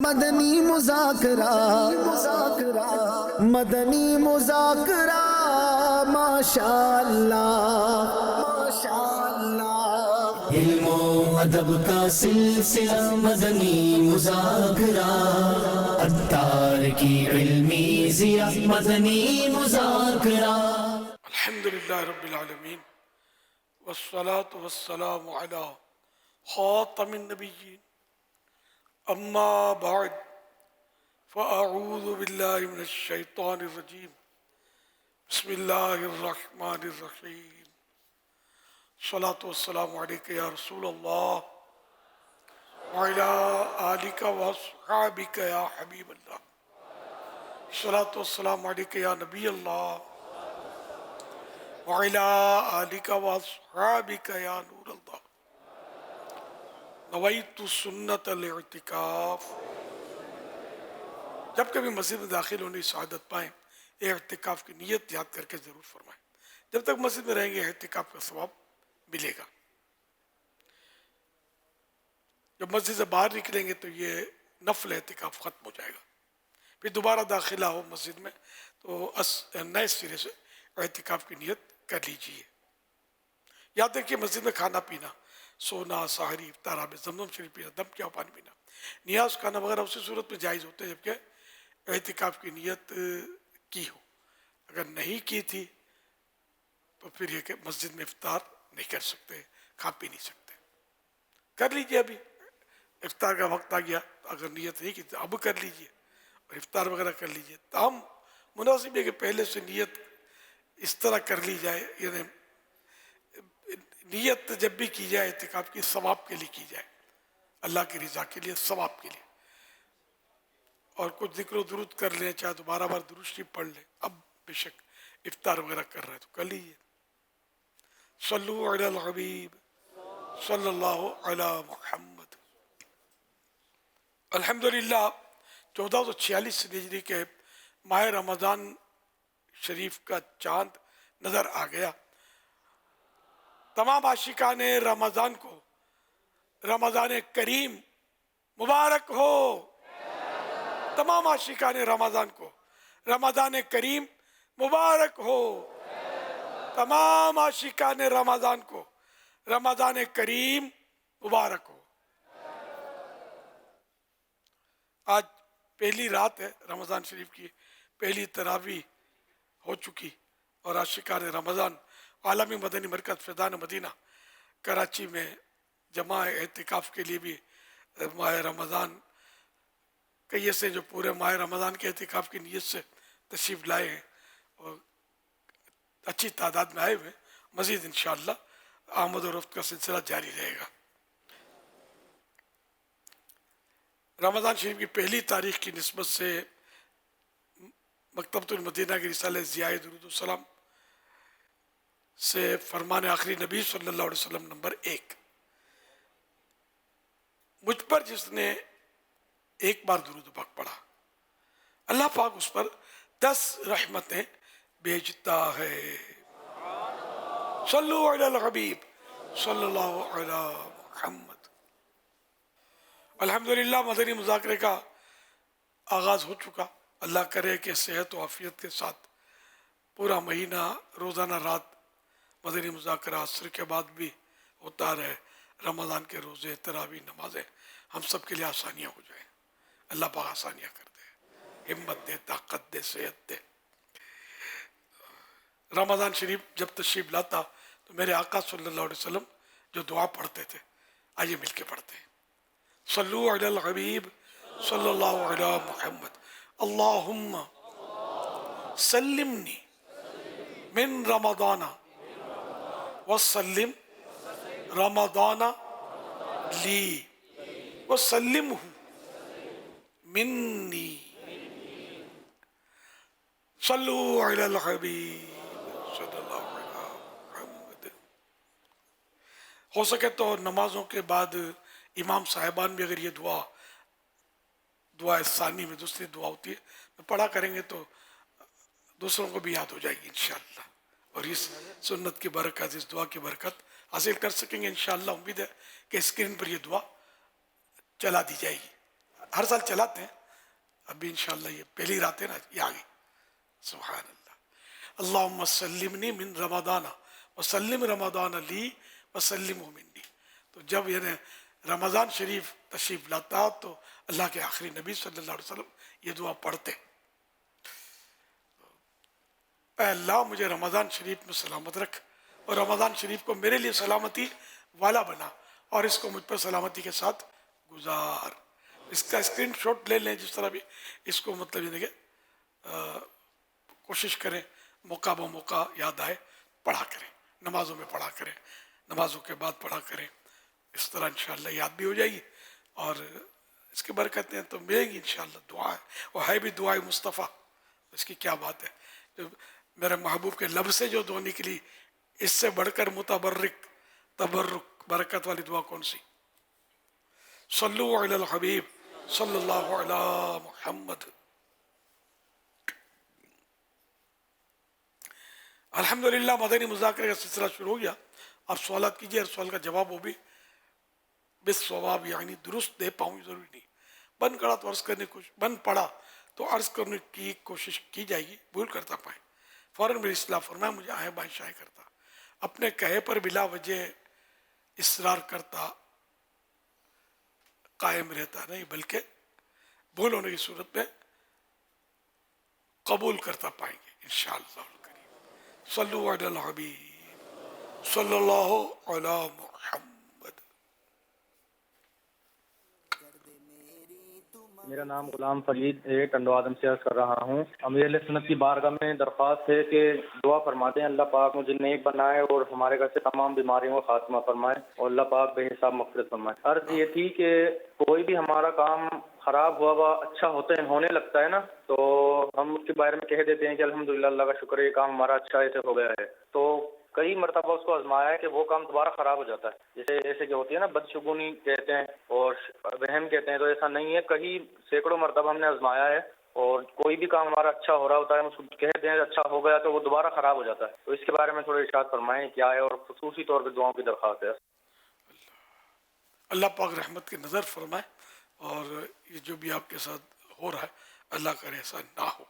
مدنی مذاکرہ مدنی مذاکرہ ماشاء اللہ ماشاء اللہ، علم و ادب کا سلسلہ مدنی مذاکرہ، عطار کی علمی ضیاء مدنی مذاکرہ۔ الحمدللہ رب العالمین والصلاة والسلام علی خاتم النبیین، اما بعد فاعوذ باللہ من الشیطان الرجیم، بسم اللہ الرحمن الرحیم، صلاة والسلام علیکہ یا رسول اللہ وعلی آلک واصحابک یا حبیب اللہ، صلاة والسلام علیکہ یا نبی اللہ وعلى آلك وأصحابك يا نور الله، نویت سنت الاعتکاف۔ جب کبھی مسجد میں داخل ہونے کی سعادت پائیں، اعتکاف کی نیت یاد کر کے ضرور فرمائیں۔ جب تک مسجد میں رہیں گے اعتکاف کا ثواب ملے گا۔ جب مسجد سے باہر نکلیں گے تو یہ نفل اعتکاف ختم ہو جائے گا، پھر دوبارہ داخلہ ہو مسجد میں تو نئے سرے سے اعتکاف کی نیت کر لیجئے۔ یاد رکھیے مسجد میں کھانا پینا، سونا، سحری، افطار، آب زمزم شریف پینا، دم کیا پانی پینا، نیاز کھانا وغیرہ اسی صورت میں جائز ہوتے ہیں جبکہ اعتکاف کی نیت کی ہو۔ اگر نہیں کی تھی تو پھر یہ کہ مسجد میں افطار نہیں کر سکتے، کھا پی نہیں سکتے۔ کر لیجئے، ابھی افطار کا وقت آ گیا، اگر نیت نہیں کی تو اب کر لیجئے اور افطار وغیرہ کر لیجئے۔ تاہم مناسب ہے کہ پہلے سے نیت اس طرح کر لی جائے، یعنی نیت جب بھی کی جائے اعتکاف کی ثواب کے لیے کی جائے، اللہ کی رضا کے لیے، ثواب کے لیے، اور کچھ ذکر و درود کر لیں، چاہے دوبارہ بار درود شریف پڑھ لیں۔ اب بے شک افطار وغیرہ کر رہے ہیں تو کر لیجیے۔ صلو علی الحبیب صلی اللہ علی محمد۔ الحمدللہ 1446 ہجری کے ماہ رمضان شریف کا چاند نظر آ گیا۔ تمام عاشقان رمضان کو رمضان کریم مبارک ہو۔ تمام عاشقان رمضان کو رمضان کریم مبارک ہو۔ تمام عاشقان رمضان کو رمضان کریم مبارک ہو۔ آج پہلی رات ہے رمضان شریف کی، پہلی تراویح ہو چکی، اور عاشقان رمضان عالمی مدنی مرکز فیضان مدینہ کراچی میں جمع اعتکاف کے لیے بھی ماہ رمضان کئی ایسے جو پورے ماہ رمضان کے اعتکاف کی نیت سے تشریف لائے ہیں اور اچھی تعداد میں آئے ہوئے، مزید انشاءاللہ آمد و رفت کا سلسلہ جاری رہے گا۔ رمضان شریف کی پہلی تاریخ کی نسبت سے مکتبۃ المدینہ کی رسالہ ضیاء درود السلام سے فرمان آخری نبی صلی اللہ علیہ وسلم نمبر 1، مجھ پر جس نے ایک بار درود پاک پڑھا، اللہ پاک اس پر 10 رحمتیں بھیجتا ہے۔ صلو علی الحبیب صلی اللہ علی محمد۔ الحمدللہ مدنی مذاکرے کا آغاز ہو چکا۔ اللہ کرے کہ صحت و عافیت کے ساتھ پورا مہینہ روزانہ رات مدنی مذاکرہ عصر کے بعد بھی ہوتا رہے۔ رمضان کے روزے، تراویح، نمازیں ہم سب کے لیے آسانیاں ہو جائیں۔ اللہ پاک آسانیاں کر دے، ہمت دے، طاقت دے، صحت دے۔ رمضان شریف جب تشریف لاتا تو میرے آقا صلی اللہ علیہ وسلم جو دعا پڑھتے تھے، آئیے مل کے پڑھتے ہیں۔ صلو علی الحبیب صلی اللہ علی محمد۔ اللہم سلمنی من رمضان وسلم رمضان لی وسلمہ منی۔ صلو علی الحبیب صلی اللہ علی محمد۔ ہو سکے تو نمازوں کے بعد امام صاحبان بھی اگر یہ دعا ثانی میں دوسری دعا ہوتی ہے پڑھا کریں گے تو دوسروں کو بھی یاد ہو جائے گی انشاءاللہ، اور اس سنت کی برکت، اس دعا کی برکت حاصل کر سکیں گے انشاءاللہ۔ امید ہے کہ اسکرین پر یہ دعا چلا دی جائے گی۔ ہر سال چلاتے ہیں، ابھی انشاءاللہ یہ پہلی رات ہے نا، یہ آگئی. سبحان اللہ. اللہم سلمنی من رمضان وسلم رمضان لی وسلم منی. تو جب یہ رمضان شریف تشریف لاتا تو اللہ کے آخری نبی صلی اللہ علیہ وسلم یہ دعا پڑھتے، اے اللہ مجھے رمضان شریف میں سلامت رکھ اور رمضان شریف کو میرے لیے سلامتی والا بنا اور اس کو مجھ پر سلامتی کے ساتھ گزار. اس کا اسکرین شاٹ لے لیں، جس طرح بھی اس کو مطلب یہ دیکھیں، کوشش کریں موقع بہ موقع یاد آئے پڑھا کریں، نمازوں میں پڑھا کریں، نمازوں کے بعد پڑھا کریں. اس طرح انشاءاللہ یاد بھی ہو جائے گی اور اس کی برکتیں تو ملیں گی انشاءاللہ. دعا ہے، وہ ہے بھی دعائے مصطفیٰ، اس کی کیا بات ہے. جو میرے محبوب کے لب سے جو دعا نکلی، اس سے بڑھ کر متبرک تبرک برکت والی دعا کون سی؟ صلو علی الحبیب صلی اللہ علی محمد. الحمدللہ مدنی مذاکرے کا سلسلہ شروع ہو گیا. آپ سوالات کیجئے، ہر سوال کا جواب وہ بھی بالصواب یعنی درست دے پاؤں ضروری نہیں. بند پڑا تو عرض کرنے کی بند پڑا تو عرض کرنے کی کوشش کی جائے گی، بھول کرتا پائیں فوراً میری اصلاح فرمائے. مجھے آئے بائیں شائع کرتا، اپنے کہے پر بلا وجہ اصرار کرتا قائم رہتا نہیں، بلکہ بھول ہونے کی صورت میں قبول کرتا پائیں گے انشاءاللہ الکریم. صلو علی الحبیب صلی اللہ علی محمد. میرا نام غلام فرید ہے، ٹنڈو آدم سے عرض کر رہا ہوں. امیر اہل سنت کی بارگاہ میں درخواست ہے کہ دعا فرماتے ہیں اللہ پاک مجھے نیک بنائے اور ہمارے گھر سے تمام بیماریوں کا خاتمہ فرمائے اور اللہ پاک بے حساب مغفرت فرمائے. عرض یہ تھی کہ کوئی بھی ہمارا کام خراب ہوا اچھا ہونے لگتا ہے نا، تو ہم اس کے بارے میں کہہ دیتے ہیں کہ الحمدللہ اللہ کا شکر ہے یہ کام ہمارا اچھا ایسے ہو گیا ہے. تو کئی مرتبہ اس کو آزمایا ہے کہ وہ کام دوبارہ خراب ہو جاتا ہے، جیسے کہ ہوتی ہے نا بدشگونی کہتے ہیں اور وہم کہتے ہیں. تو ایسا نہیں ہے، کئی سینکڑوں مرتبہ ہم نے آزمایا ہے اور کوئی بھی کام ہمارا اچھا ہو رہا ہوتا ہے ہم اس کو کہتے ہیں اچھا ہو گیا تو وہ دوبارہ خراب ہو جاتا ہے. تو اس کے بارے میں تھوڑا ارشاد فرمائیں کیا ہے، اور خصوصی طور پہ دعاؤں کی درخواست ہے. اللہ پاک رحمت کی نظر فرمائے اور یہ جو بھی آپ کے ساتھ ہو رہا ہے اللہ کرے ایسا نہ ہو.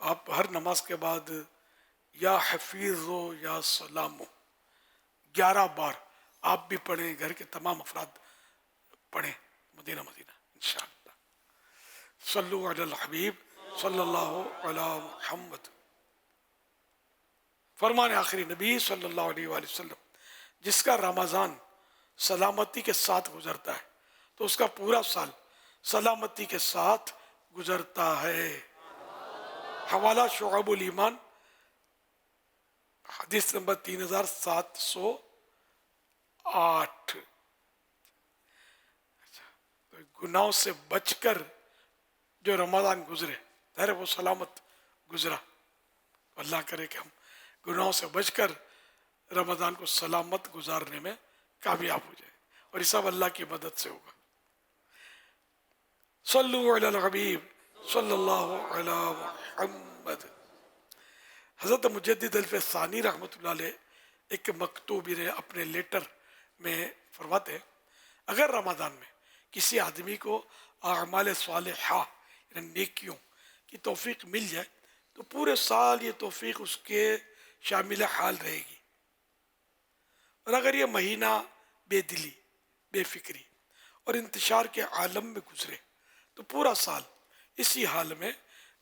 آپ ہر نماز کے بعد یا حفیظ ہو یا سلام ہو 11 بار آپ بھی پڑھیں، گھر کے تمام افراد پڑھیں، مدینہ مدینہ انشاءاللہ. صلو علی الحبیب صلی اللہ علی محمد. فرمان آخری نبی صلی اللہ علیہ وآلہ وسلم، جس کا رمضان سلامتی کے ساتھ گزرتا ہے تو اس کا پورا سال سلامتی کے ساتھ گزرتا ہے. حوالہ شعب الایمان حدیث نمبر 3708. گناہوں سے بچ کر جو رمضان گزرے ظاہر وہ سلامت گزرا. اللہ کرے کہ ہم گناہوں سے بچ کر رمضان کو سلامت گزارنے میں کامیاب ہو جائے اور یہ سب اللہ کی مدد سے ہوگا. صلو علی الحبیب صلی اللہ علی محمد. حضرت مجدد الف ثانی رحمۃ اللہ علیہ ایک مکتوب اپنے لیٹر میں فرماتے ہیں اگر رمضان میں کسی آدمی کو اعمال صالحہ یعنی نیکیوں کی توفیق مل جائے تو پورے سال یہ توفیق اس کے شامل حال رہے گی. اور اگر یہ مہینہ بے دلی، بے فکری اور انتشار کے عالم میں گزرے تو پورا سال اسی حال میں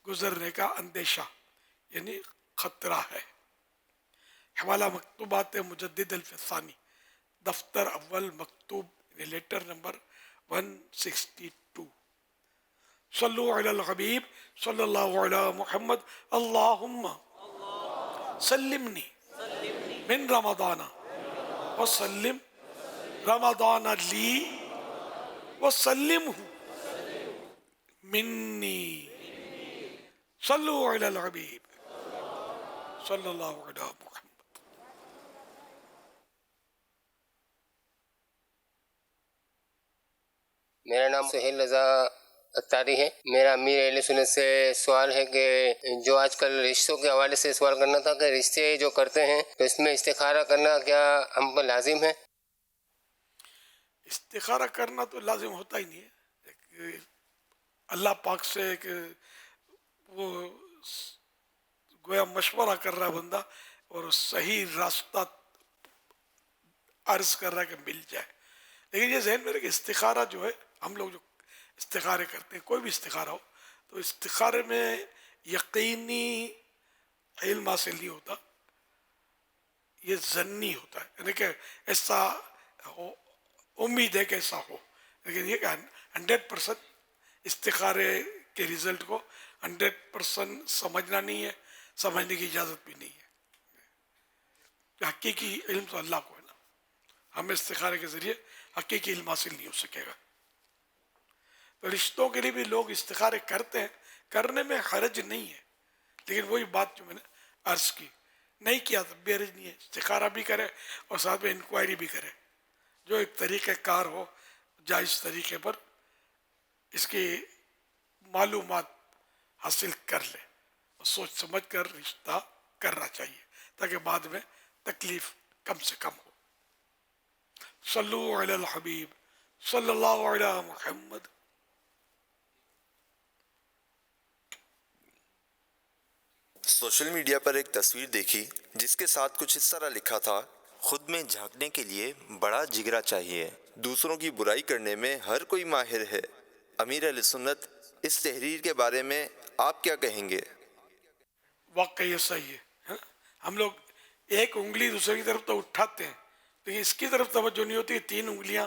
گزرنے کا اندیشہ یعنی خطرہ ہے. حوالہ مکتوبات مجدد الف ثانی دفتر اول مکتوب لیٹر نمبر 162. صلو علی الحبیب صلی اللہ علی محمد. اللہم سلمنی من رمضان وسلم رمضان لی وسلمہ منی. صلو علی الحبیب صلی اللہ علی محمد. میرا نام سہیل رضا اتاری ہے. میرا امیر اہل سنت سے سوال ہے کہ جو آج کل رشتوں کے حوالے سے سوال کرنا تھا کہ رشتے جو کرتے ہیں تو اس میں استخارہ کرنا کیا ہم پر لازم ہے؟ استخارہ کرنا تو لازم ہوتا ہی نہیں ہے. اللہ پاک سے کہ وہ گویا مشورہ کر رہا ہے بندہ اور صحیح راستہ عرض کر رہا ہے کہ مل جائے. لیکن یہ ذہن میں رہے کہ استخارہ جو ہے، ہم لوگ جو استخارے کرتے ہیں، کوئی بھی استخارہ ہو، تو استخارے میں یقینی علم حاصل نہیں ہوتا، یہ ظنی ہوتا ہے، یعنی کہ ایسا ہو، امید ہے کہ ایسا ہو. لیکن یہ کہ 100% استخارے کے رزلٹ کو 100% سمجھنا نہیں ہے، سمجھنے کی اجازت بھی نہیں ہے. کہ حقیقی علم تو اللہ کو ہے نا، ہمیں استخارے کے ذریعے حقیقی علم حاصل نہیں ہو سکے گا. تو رشتوں کے لیے بھی لوگ استخارے کرتے ہیں، کرنے میں حرج نہیں ہے، لیکن وہی بات جو میں نے عرض کی، نہیں کیا تو بھی حرج نہیں ہے. استخارہ بھی کرے اور ساتھ میں انکوائری بھی کرے، جو ایک طریقہ کار ہو جائز طریقے پر اس کی معلومات حاصل کر لے اور سوچ سمجھ کر رشتہ کرنا چاہیے تاکہ بعد میں تکلیف کم سے کم ہو. صلو علی الحبیب صلی اللہ علی محمد. سوشل میڈیا پر ایک تصویر دیکھی جس کے ساتھ کچھ اس طرح لکھا تھا: خود میں جھانکنے کے لیے بڑا جگرا چاہیے، دوسروں کی برائی کرنے میں ہر کوئی ماہر ہے. امیر اہل سنت، اس تحریر کے بارے میں آپ کیا کہیں گے؟ واقعی یہ صحیح ہے. ہم لوگ ایک انگلی دوسرے کی طرف تو اٹھاتے ہیں، لیکن اس کی طرف توجہ نہیں ہوتی. 3 انگلیاں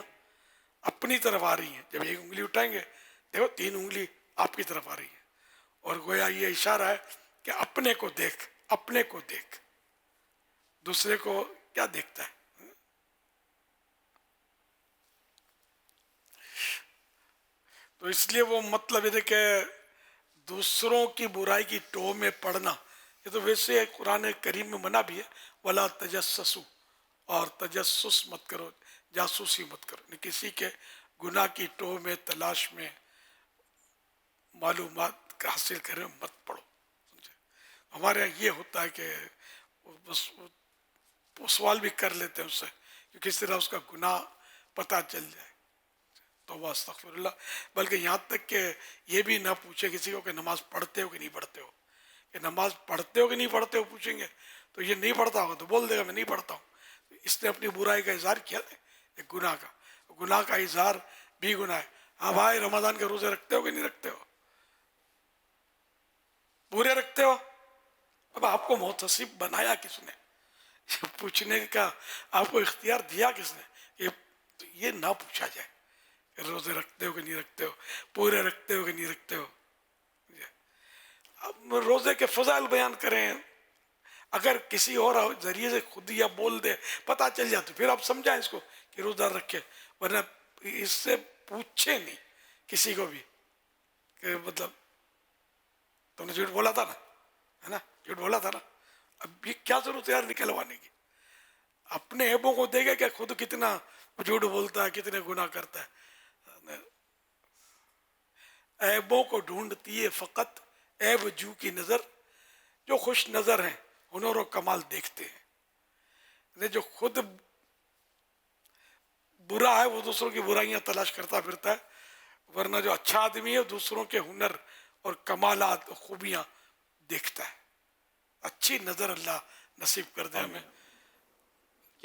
اپنی طرف آ رہی ہیں. جب ایک انگلی اٹھائیں گے، دیکھو 3 انگلی آپ کی طرف آ رہی ہیں، اور گویا یہ اشارہ ہے کہ اپنے کو دیکھ، اپنے کو دیکھ، دوسرے کو کیا دیکھتا ہے. تو اس لیے وہ مطلب یہ کہ دوسروں کی برائی کی ٹو میں پڑنا، یہ تو ویسے قرآن کریم میں منع بھی ہے، وَلَا تَجَسَّسُوا، اور تجسس مت کرو، جاسوسی مت کرو، کسی کے گناہ کی ٹو میں تلاش میں معلومات حاصل کریں مت پڑھو. ہمارے یہاں یہ ہوتا ہے کہ بس وہ سوال بھی کر لیتے ہیں اس سے کہ کس طرح اس کا گناہ پتہ چل جائے. توبہ استغفر اللہ. بلکہ یہاں تک کہ یہ بھی نہ پوچھے کسی کو کہ نماز پڑھتے ہو کہ نہیں پڑھتے ہو. کہ نماز پڑھتے ہو کہ نہیں پڑھتے ہو پوچھیں گے تو یہ نہیں پڑھتا ہوگا تو بول دے گا میں نہیں پڑھتا ہوں. اس نے اپنی برائی کا اظہار کیا ہے، ایک گناہ کا اظہار بھی گناہ ہے. ہاں بھائی، رمضان کے روزے رکھتے ہو کہ نہیں رکھتے ہو؟ پورے رکھتے ہو؟ اب آپ کو محتسب بنایا کس نے؟ پوچھنے کا آپ کو اختیار دیا کس نے؟ یہ نہ پوچھا جائے کہ روزے رکھتے ہو کہ نہیں رکھتے ہو، پورے رکھتے ہو کہ نہیں رکھتے ہو. اب روزے کے فضائل بیان کریں، اگر کسی اور ذریعے سے خود یا بول دے پتہ چل جائے تو پھر آپ سمجھائیں اس کو کہ روزہ رکھے، ورنہ اس سے پوچھے نہیں کسی کو بھی کہ مطلب تم نے جھوٹ بولا تھا نا، ہے نا، جھوٹ بولا تھا نا. اب یہ کیا ضرورت ہے یار نکلوانے کی؟ اپنے عیبوں کو دیکھے کہ خود کتنا جھوٹ بولتا ہے، کتنے گناہ کرتا ہے. عیبوں کو ڈھونڈتی ہے فقط عیب جو کی نظر، جو خوش نظر ہیں ہنر و کمال دیکھتے ہیں. جو خود برا ہے وہ دوسروں کی برائیاں تلاش کرتا پھرتا ہے، ورنہ جو اچھا آدمی ہے دوسروں کے ہنر اور کمالات اور خوبیاں دیکھتا ہے. اچھی نظر اللہ نصیب کر دے ہمیں،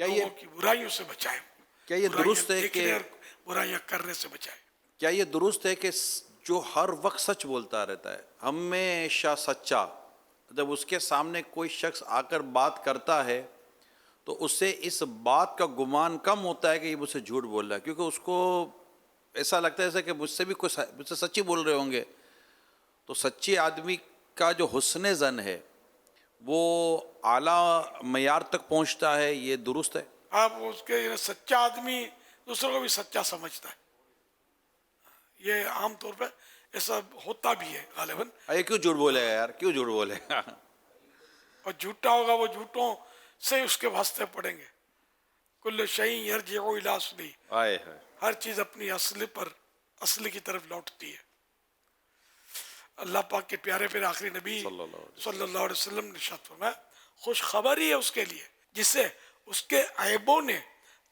لوگوں کی برائیوں سے بچائے. کیا یہ درست ہے کہ برائیاں کرنے سے بچائے؟ کیا یہ درست ہے کہ جو ہر وقت سچ بولتا رہتا ہے، ہمیشہ سچا، جب اس کے سامنے کوئی شخص آ کر بات کرتا ہے تو اس سے اس بات کا گمان کم ہوتا ہے کہ یہ مجھ سے جھوٹ بول رہا ہے، کیونکہ اس کو ایسا لگتا ہے جیسے کہ مجھ سے بھی کوئی مجھ سے سچی بول رہے ہوں گے. تو سچے آدمی کا جو حسن ظن ہے وہ اعلیٰ معیار تک پہنچتا ہے. یہ درست ہے؟ آپ اس کے سچا آدمی دوسروں کو بھی سچا سمجھتا ہے. یہ عام طور پہ ایسا ہوتا بھی ہے غالباً. یہ کیوں جھوٹ بولے گا یار، کیوں جھوٹ بولے گا؟ اور جھوٹا ہوگا وہ جھوٹوں سے اس کے واسطے پڑیں گے. کل شیء یرجع الی اصلہ، ہر چیز اپنی اصل کی طرف لوٹتی ہے. اللہ پاک کے پیارے پھر آخری نبی صلی اللہ علیہ وسلم نے ارشاد فرمایا خوش خبری ہے اس کے لیے جسے اس کے عیبوں نے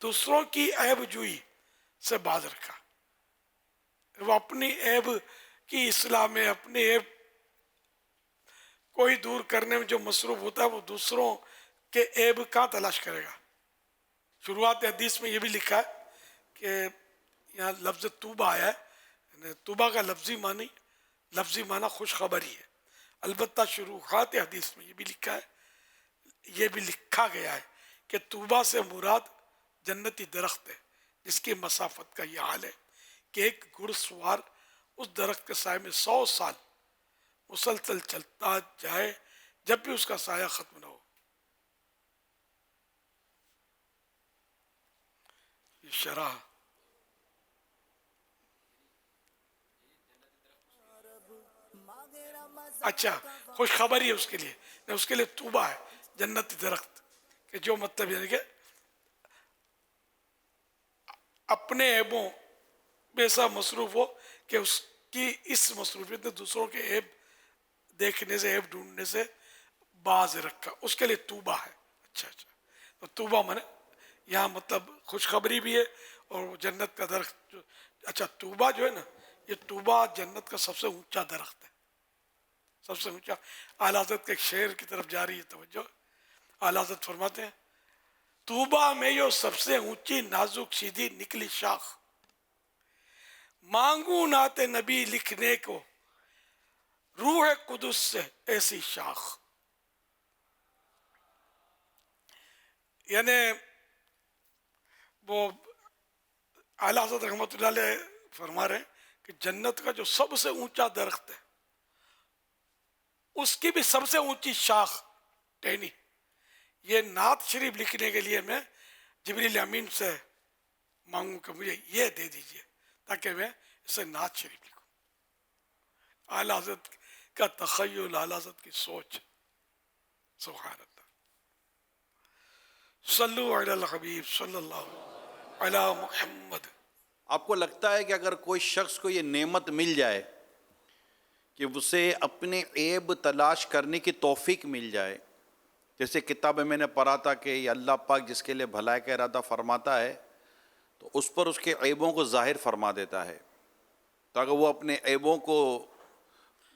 دوسروں کی عیب جوئی سے باز رکھا. وہ اپنی عیب کی اصلاح میں، اپنی عیب کوئی دور کرنے میں جو مصروف ہوتا ہے وہ دوسروں کے عیب کہاں تلاش کرے گا؟ شروعات حدیث میں یہ بھی لکھا ہے کہ یہاں لفظ توبہ آیا ہے، توبہ کا لفظی معنی خوشخبری ہے. البتہ شروعات حدیث میں یہ بھی لکھا ہے، یہ بھی لکھا گیا ہے کہ توبہ سے مراد جنتی درخت ہے جس کی مسافت کا یہ حال ہے کہ ایک گھڑ سوار اس درخت کے سائے میں 100 سال مسلسل چلتا جائے جب بھی اس کا سایہ ختم نہ ہو. یہ شرح اچھا خوشخبری ہے اس کے لیے، اس کے لیے توبہ ہے جنتی درخت، کہ جو مطلب یعنی کہ اپنے عیبوں میں ایسا مصروف ہو کہ اس کی اس مصروفیت نے دوسروں کے عیب دیکھنے سے، عیب ڈھونڈنے سے باز رکھا، اس کے لیے توبہ ہے. اچھا تو توبہ مانے یہاں مطلب خوشخبری بھی ہے اور جنت کا درخت. اچھا توبہ جو ہے نا، یہ توبہ جنت کا سب سے اونچا درخت ہے، سب سے اونچا. اعلیٰ حضرت کے ایک شعر کی طرف جاری ہے توجہ. اعلیٰ حضرت فرماتے ہیں توبہ میں یہ سب سے اونچی نازک سیدھی نکلی شاخ، مانگوں نعت نبی لکھنے کو روح قدس سے ایسی شاخ. یعنی وہ اعلیٰ حضرت رحمۃ اللہ علیہ فرما رہے ہیں کہ جنت کا جو سب سے اونچا درخت ہے اس کی بھی سب سے اونچی شاخ ٹہنی. یہ نعت شریف لکھنے کے لیے میں جبریل امین سے مانگوں کہ مجھے یہ دے دیجئے تاکہ میں اسے نعت شریف لکھوں. اعلیٰ حضرت کا تخیل، اعلیٰ حضرت کی سوچ، سبحان اللہ. صلو علی الحبیب صلی اللہ علی محمد. آپ کو لگتا ہے کہ اگر کوئی شخص کو یہ نعمت مل جائے کہ اسے اپنے عیب تلاش کرنے کی توفیق مل جائے، جیسے کتاب میں نے پڑھا تھا کہ یہ اللہ پاک جس کے لیے بھلائی کا ارادہ فرماتا ہے تو اس پر اس کے عیبوں کو ظاہر فرما دیتا ہے، تاکہ وہ اپنے عیبوں کو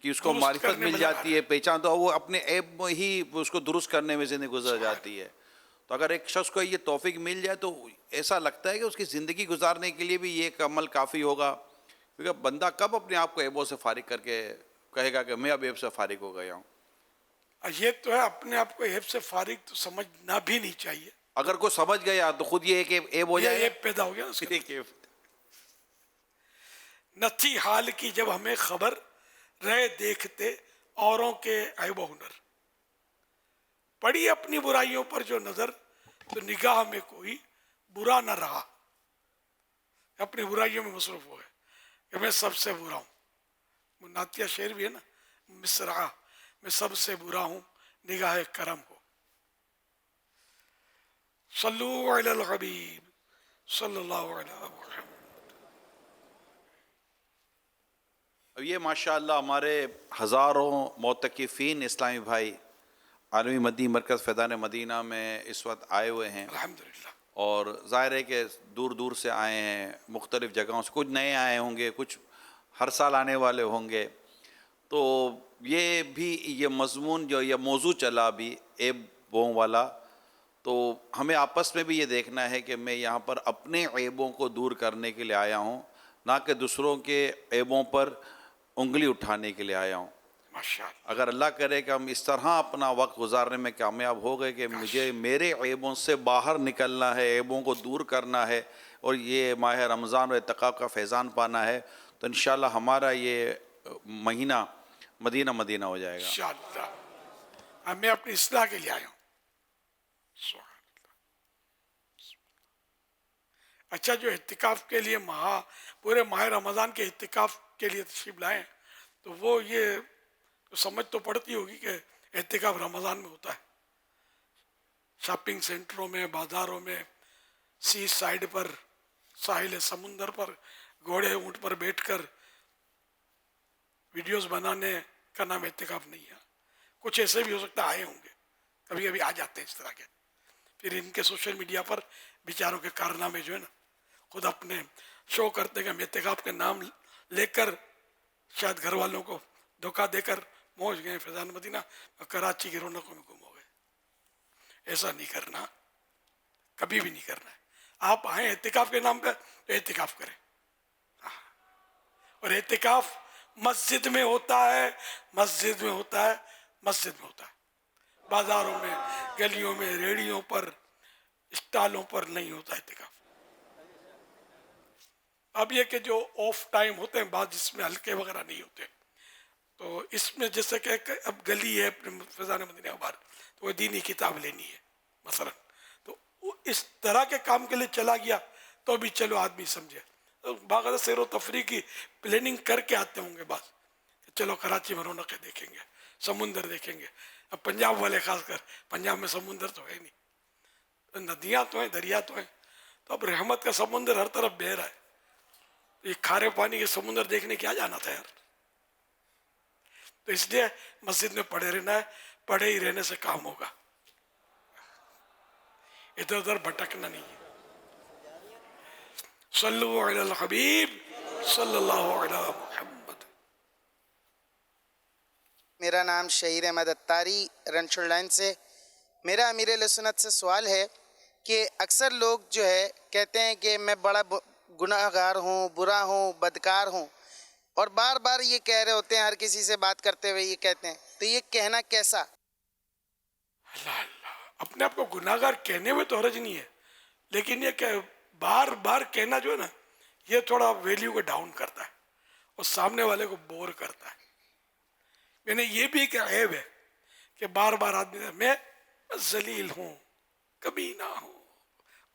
کہ اس کو معرفت مل جاتی ہے، پہچان، تو وہ اپنے عیب میں ہی اس کو درست کرنے میں زندگی گزر جاتی ہے. تو اگر ایک شخص کو یہ توفیق مل جائے تو ایسا لگتا ہے کہ اس کی زندگی گزارنے کے لیے بھی یہ ایک عمل کافی ہوگا، کیونکہ بندہ کب اپنے آپ کو عیبوں سے فارغ کر کے کہے گا کہ میں اب عیب سے فارغ ہو گیا ہوں. یہ تو ہے اپنے آپ کو عیب سے فارغ تو سمجھنا بھی نہیں چاہیے. اگر کوئی سمجھ گیا تو خود یہ ایک عیب ہو جائے، یہ عیب پیدا ہو گیا اس کے. نہ تھی حال کی جب ہمیں خبر رہے دیکھتے اوروں کے عیب و ہنر، پڑی اپنی برائیوں پر جو نظر تو نگاہ میں کوئی برا نہ رہا. اپنی برائیوں میں مصروف ہو گئے کہ میں سب سے برا ہوں. نعتیہ شعر بھی ہے نا، مصرعہ میں سب سے برا ہوں نگاہ کرم ہو. صلو علی الحبیب صلی اللہ علیہ وسلم. اب یہ ماشاءاللہ ہمارے ہزاروں معتکفین اسلامی بھائی عالمی مدنی مرکز فیضان مدینہ میں اس وقت آئے ہوئے ہیں، الحمدللہ. اور ظاہر ہے کہ دور دور سے آئے ہیں، مختلف جگہوں سے، کچھ نئے آئے ہوں گے، کچھ ہر سال آنے والے ہوں گے. تو یہ بھی یہ مضمون جو یہ موضوع چلا ابھی عیبوں والا، تو ہمیں آپس میں بھی یہ دیکھنا ہے کہ میں یہاں پر اپنے عیبوں کو دور کرنے کے لیے آیا ہوں، نہ کہ دوسروں کے عیبوں پر انگلی اٹھانے کے لیے آیا ہوں. ماشاءاللہ. اگر اللہ کرے کہ ہم اس طرح اپنا وقت گزارنے میں کامیاب ہو گئے کہ مجھے میرے عیبوں سے باہر نکلنا ہے، عیبوں کو دور کرنا ہے، اور یہ ماہ رمضان و اعتکاف کا فیضان پانا ہے، تو انشاءاللہ ہمارا یہ مہینہ مدینہ مدینہ ہو جائے گا انشاءاللہ. میں اپنی اصلاح کے لیے آیا ہوں. اچھا، جو اعتکاف کے لیے پورے ماہ رمضان کے اعتکاف کے لیے تشریف لائیں تو وہ یہ سمجھ تو پڑتی ہوگی کہ اعتکاف رمضان میں ہوتا ہے. شاپنگ سینٹروں میں، بازاروں میں، سی سائیڈ پر، ساحل سمندر پر گھوڑے اونٹ پر بیٹھ کر ویڈیوز بنانے کا نام اعتکاف نہیں ہے. کچھ ایسے بھی ہو سکتا آئے ہوں گے، کبھی کبھی آ جاتے ہیں اس طرح کے، پھر ان کے سوشل میڈیا پر بیچاروں کے کارنامے جو ہے نا خود اپنے شو کرتے ہیں کہ ہم اعتکاف کے نام لے کر شاید گھر والوں کو دھوکہ دے کر پہنچ گئے فیضان مدینہ اور کراچی کی رونقوں میں گم ہو گئے. ایسا نہیں کرنا, کبھی بھی نہیں کرنا ہے. آپ آئیں اعتکاف کے نام پہ تو اعتکاف کریں, اور اعتکاف مسجد میں ہوتا ہے, مسجد میں ہوتا ہے, مسجد میں ہوتا ہے. بازاروں میں, گلیوں میں, ریڑیوں پر, اسٹالوں پر نہیں ہوتا اعتکاف. اب یہ کہ جو آف ٹائم ہوتے ہیں بعض جس میں ہلکے وغیرہ نہیں ہوتے, تو اس میں جیسے کہ اب گلی ہے فیضان مدینہ بار تو وہ دینی کتاب لینی ہے مثلا, تو وہ اس طرح کے کام کے لیے چلا گیا تو بھی چلو آدمی سمجھے. باقاعدہ سیر و تفریح کی پلاننگ کر کے آتے ہوں گے بعض, چلو کراچی میں رونقیں دیکھیں گے, سمندر دیکھیں گے. اب پنجاب والے خاص کر, پنجاب میں سمندر تو ہے نہیں, ندیاں تو ہیں, دریا تو ہیں, تو اب رحمت کا سمندر ہر طرف بہہ رہا ہے. یہ کھارے پانی کے سمندر دیکھنے کیا جانا تھا یار. تو اس لیے مسجد میں پڑے رہنا ہے, پڑے ہی رہنے سے کام ہوگا, ادھر ادھر بھٹکنا نہیں ہے. صلو علی الحبیب صلی اللہ علی محمد. میرا نام شہیر احمد اتاری رنچوڑ لائن سے. میرا امیر اہل سنت سے سوال ہے کہ اکثر لوگ جو ہے کہتے ہیں کہ میں بڑا گناہ گار ہوں, برا ہوں, بدکار ہوں, اور بار بار یہ کہہ رہے ہوتے ہیں, ہر کسی سے بات کرتے ہوئے یہ کہتے ہیں, تو یہ کہنا کیسا؟ اللہ اللہ, اپنے آپ کو گناہ گار کہنے میں تو حرج نہیں ہے, لیکن یہ کہ بار بار کہنا جو ہے نا یہ تھوڑا ویلیو کو ڈاؤن کرتا ہے اور سامنے والے کو بور کرتا ہے. میں نے یہ بھی کہ عیب ہے کہ بار بار آدمی میں ذلیل ہوں, کمینہ ہوں,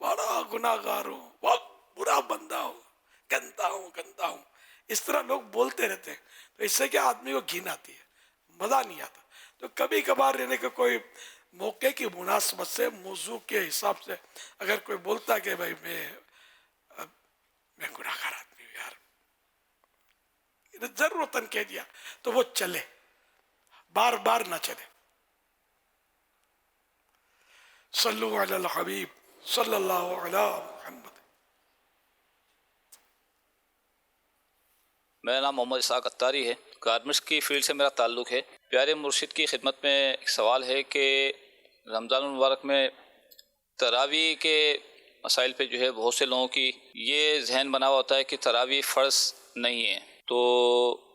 بڑا گناہ گار ہوں, بہت برا بندہ ہوں, گندا ہوں گندا ہوں, اس طرح لوگ بولتے رہتے ہیں. تو اس سے کیا آدمی کو گھن آتی ہے, مزہ نہیں آتا. تو کبھی کبھار رہنے کا کوئی موقع کی مناسبت سے, موضوع کے حساب سے اگر کوئی بولتا ہے کہ بھائی میں گناہ گار آدمی ہوں یار, ضرورتاً کہہ دیا تو وہ چلے, بار بار نہ چلے. صلو علی الحبیب صلی اللہ علی محمد. میرا نام محمد اسحاق اتاری ہے. گارمنٹس کی فیلڈ سے میرا تعلق ہے. پیارے مرشد کی خدمت میں ایک سوال ہے کہ رمضان المبارک میں تراویح کے مسائل پہ جو ہے بہت سے لوگوں کی یہ ذہن بنا ہوا ہوتا ہے کہ تراویح فرض نہیں ہے, تو